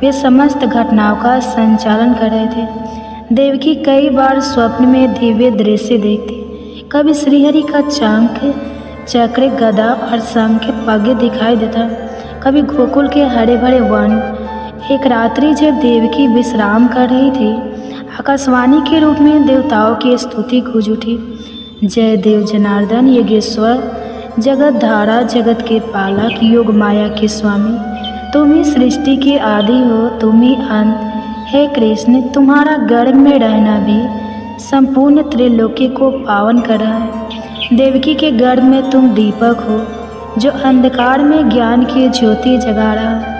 वे समस्त घटनाओं का संचालन कर रहे थे। देवकी कई बार स्वप्न में दिव्य दृश्य देखती। कभी श्रीहरि का शंख, चक्र, गदा और शंख पग दिखाई देता, कभी गोकुल के हरे भरे वन। एक रात्रि जब देवकी विश्राम कर रही थी, आकाशवाणी के रूप में देवताओं की स्तुति गूंज उठी। जय देव जनार्दन, योगेश्वर, जगत धारा, जगत के पालक, योग माया के स्वामी, तुम ही सृष्टि के आदि हो, तुम ही अंत। हे कृष्ण, तुम्हारा गर्भ में रहना भी संपूर्ण त्रिलोकी को पावन कर रहा है। देवकी के गर्भ में तुम दीपक हो, जो अंधकार में ज्ञान की ज्योति जगा रहा है।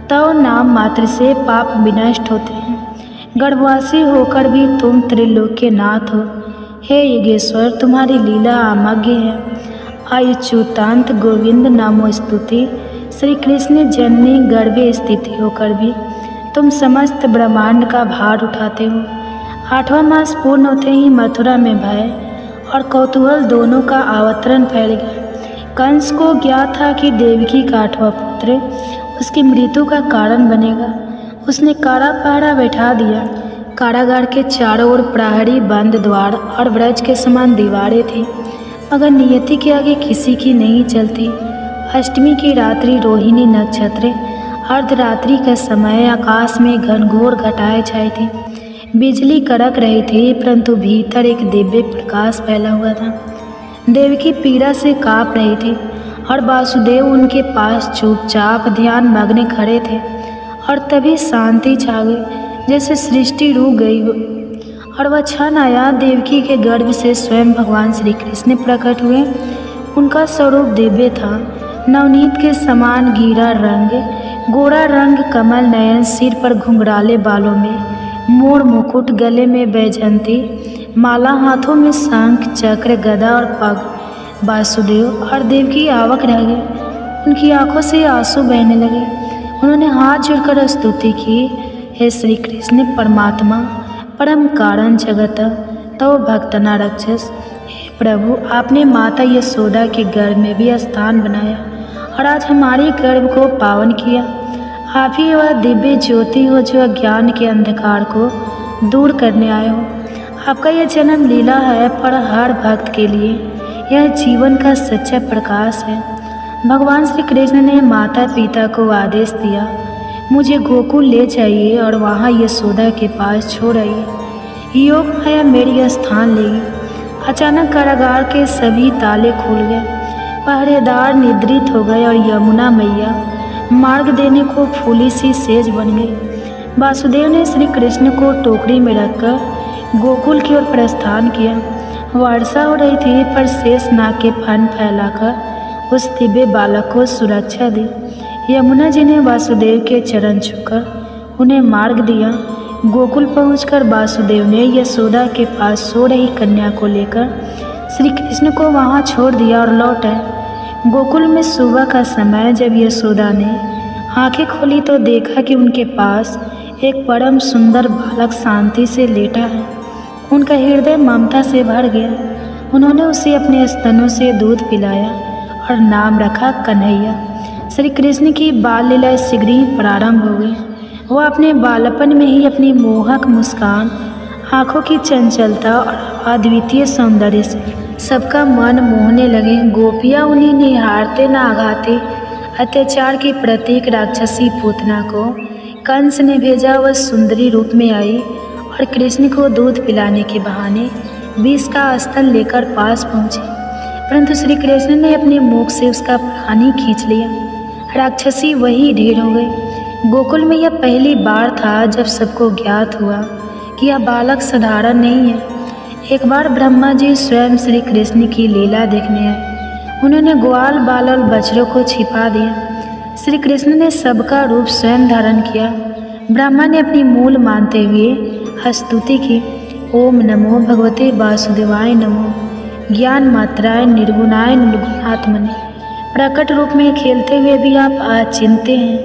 तो नाम मात्र से पाप विनष्ट होते हैं। गर्भवासी होकर भी तुम त्रिलोक के नाथ हो। हे योगेश्वर, तुम्हारी लीला अमग्य है। अच्युतांत गोविंद नामो स्तुति। श्री कृष्ण जननी गर्भे स्थिति होकर भी तुम समस्त ब्रह्मांड का भार उठाते हो। 8वां मास पूर्ण होते ही मथुरा में भय और कौतूहल दोनों का अवतरण फैल गया। कंस को ज्ञात था कि देवकी का 8वां पुत्र उसकी मृत्यु का कारण बनेगा। उसने कारा पहरा बैठा दिया। कारागार के चारों ओर प्रहरी, बंद द्वार और ब्रज के समान दीवारें थी, मगर नियति के आगे किसी की नहीं चलती। अष्टमी की रात्रि, रोहिणी नक्षत्र, अर्धरात्रि का समय, आकाश में घनघोर घटाएं छाई थी। बिजली कड़क रही थी, परंतु भीतर एक दिव्य प्रकाश फैला हुआ था। देवकी पीड़ा से काँप रही थी और वासुदेव उनके पास चुपचाप ध्यान मग्न खड़े थे। और तभी शांति छा गई, जैसे सृष्टि रुक गई हो। और वह क्षण आया, देवकी के गर्भ से स्वयं भगवान श्री कृष्ण प्रकट हुए। उनका स्वरूप दिव्य था, नवनीत के समान गीरा रंग, गोरा रंग, कमल नयन, सिर पर घुंघराले बालों में मोर मुकुट, गले में वैजयंती माला, हाथों में शंख चक्र गदा और पग। वासुदेव और देवकी आवक रह गए, उनकी आंखों से आंसू बहने लगे। उन्होंने हाथ जोड़कर स्तुति की, हे श्री कृष्ण परमात्मा, परम कारण जगत, तो भक्तना रक्षस। हे प्रभु, आपने माता यशोदा के गर्भ में भी स्थान बनाया और आज हमारे गर्भ को पावन किया। आप ही वह दिव्य ज्योति हो जो अज्ञान के अंधकार को दूर करने आए हो। आपका यह जन्म लीला है, पर हर भक्त के लिए यह जीवन का सच्चा प्रकाश है। भगवान श्री कृष्ण ने माता पिता को आदेश दिया, मुझे गोकुल ले जाइए और वहाँ यशोदा के पास छोड़ आइए। योग माया मेरी स्थान लेगी। अचानक कारागार के सभी ताले खुल गए, पहरेदार निद्रित हो गए और यमुना मैया मार्ग देने को फूली सी सेज बन गई। वासुदेव ने श्री कृष्ण को टोकरी में रखकर गोकुल की ओर प्रस्थान किया। वर्षा हो रही थी, पर शेष नाग के फन फैलाकर उस दिव्य बालक को सुरक्षा दी। यमुना जी ने वासुदेव के चरण छूकर उन्हें मार्ग दिया। गोकुल पहुंचकर वासुदेव ने यशोदा के पास सो रही कन्या को लेकर श्री कृष्ण को वहां छोड़ दिया और लौट आए। गोकुल में सुबह का समय जब यशोदा ने आंखें खोली तो देखा कि उनके पास एक परम सुंदर बालक शांति से लेटा है। उनका हृदय ममता से भर गया। उन्होंने उसे अपने स्तनों से दूध पिलाया और नाम रखा कन्हैया। श्री कृष्ण की बाल लीला शीघ्र ही प्रारंभ हो गई। वह अपने बालपन में ही अपनी मोहक मुस्कान, आँखों की चंचलता और अद्वितीय सौंदर्य से सबका मन मोहने लगे। गोपियाँ उन्हें निहारते न आघाते अत्याचार की प्रतीक राक्षसी पूतना को कंस ने भेजा। वह सुंदरी रूप में आई और कृष्ण को दूध पिलाने के बहाने विष का स्थल लेकर पास पहुँचे, परंतु श्री कृष्ण ने अपने मुख से उसका प्राण ही खींच लिया। राक्षसी वही ढेर हो गई। गोकुल में यह पहली बार था जब सबको ज्ञात हुआ कि यह बालक साधारण नहीं है। एक बार ब्रह्मा जी स्वयं श्री कृष्ण की लीला देखने आए। उन्होंने ग्वाल बाल और बछड़ों को छिपा दिया। श्री कृष्ण ने सबका रूप स्वयं धारण किया। ब्रह्मा ने अपनी मूल मानते हुए स्तुति की, ओम नमो भगवते वासुदेवाय नमो, ज्ञान मात्राय निर्गुणाय निर्गुणात्मने। प्रकट रूप में खेलते हुए भी आप अचिंत्य हैं,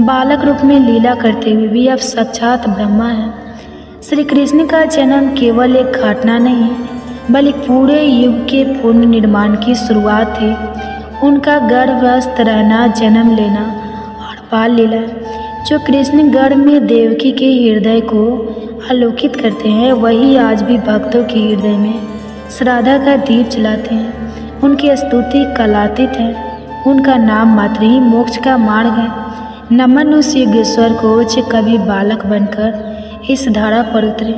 बालक रूप में लीला करते हुए भी आप साक्षात ब्रह्मा हैं। श्री कृष्ण का जन्म केवल एक घटना नहीं है, बल्कि पूरे युग के पूर्ण निर्माण की शुरुआत थी। उनका गर्भस्थ रहना, जन्म लेना और बाल लीला जो कृष्ण गर्भ में देवकी के हृदय को आलोकित करते हैं, वही आज भी भक्तों के हृदय में श्रद्धा का दीप जलाते हैं। उनकी स्तुति कलातीत है। उनका नाम मात्र ही मोक्ष का मार्ग है। नमन उस योगेश्वर को जो कभी बालक बनकर इस धारा पर उतरे।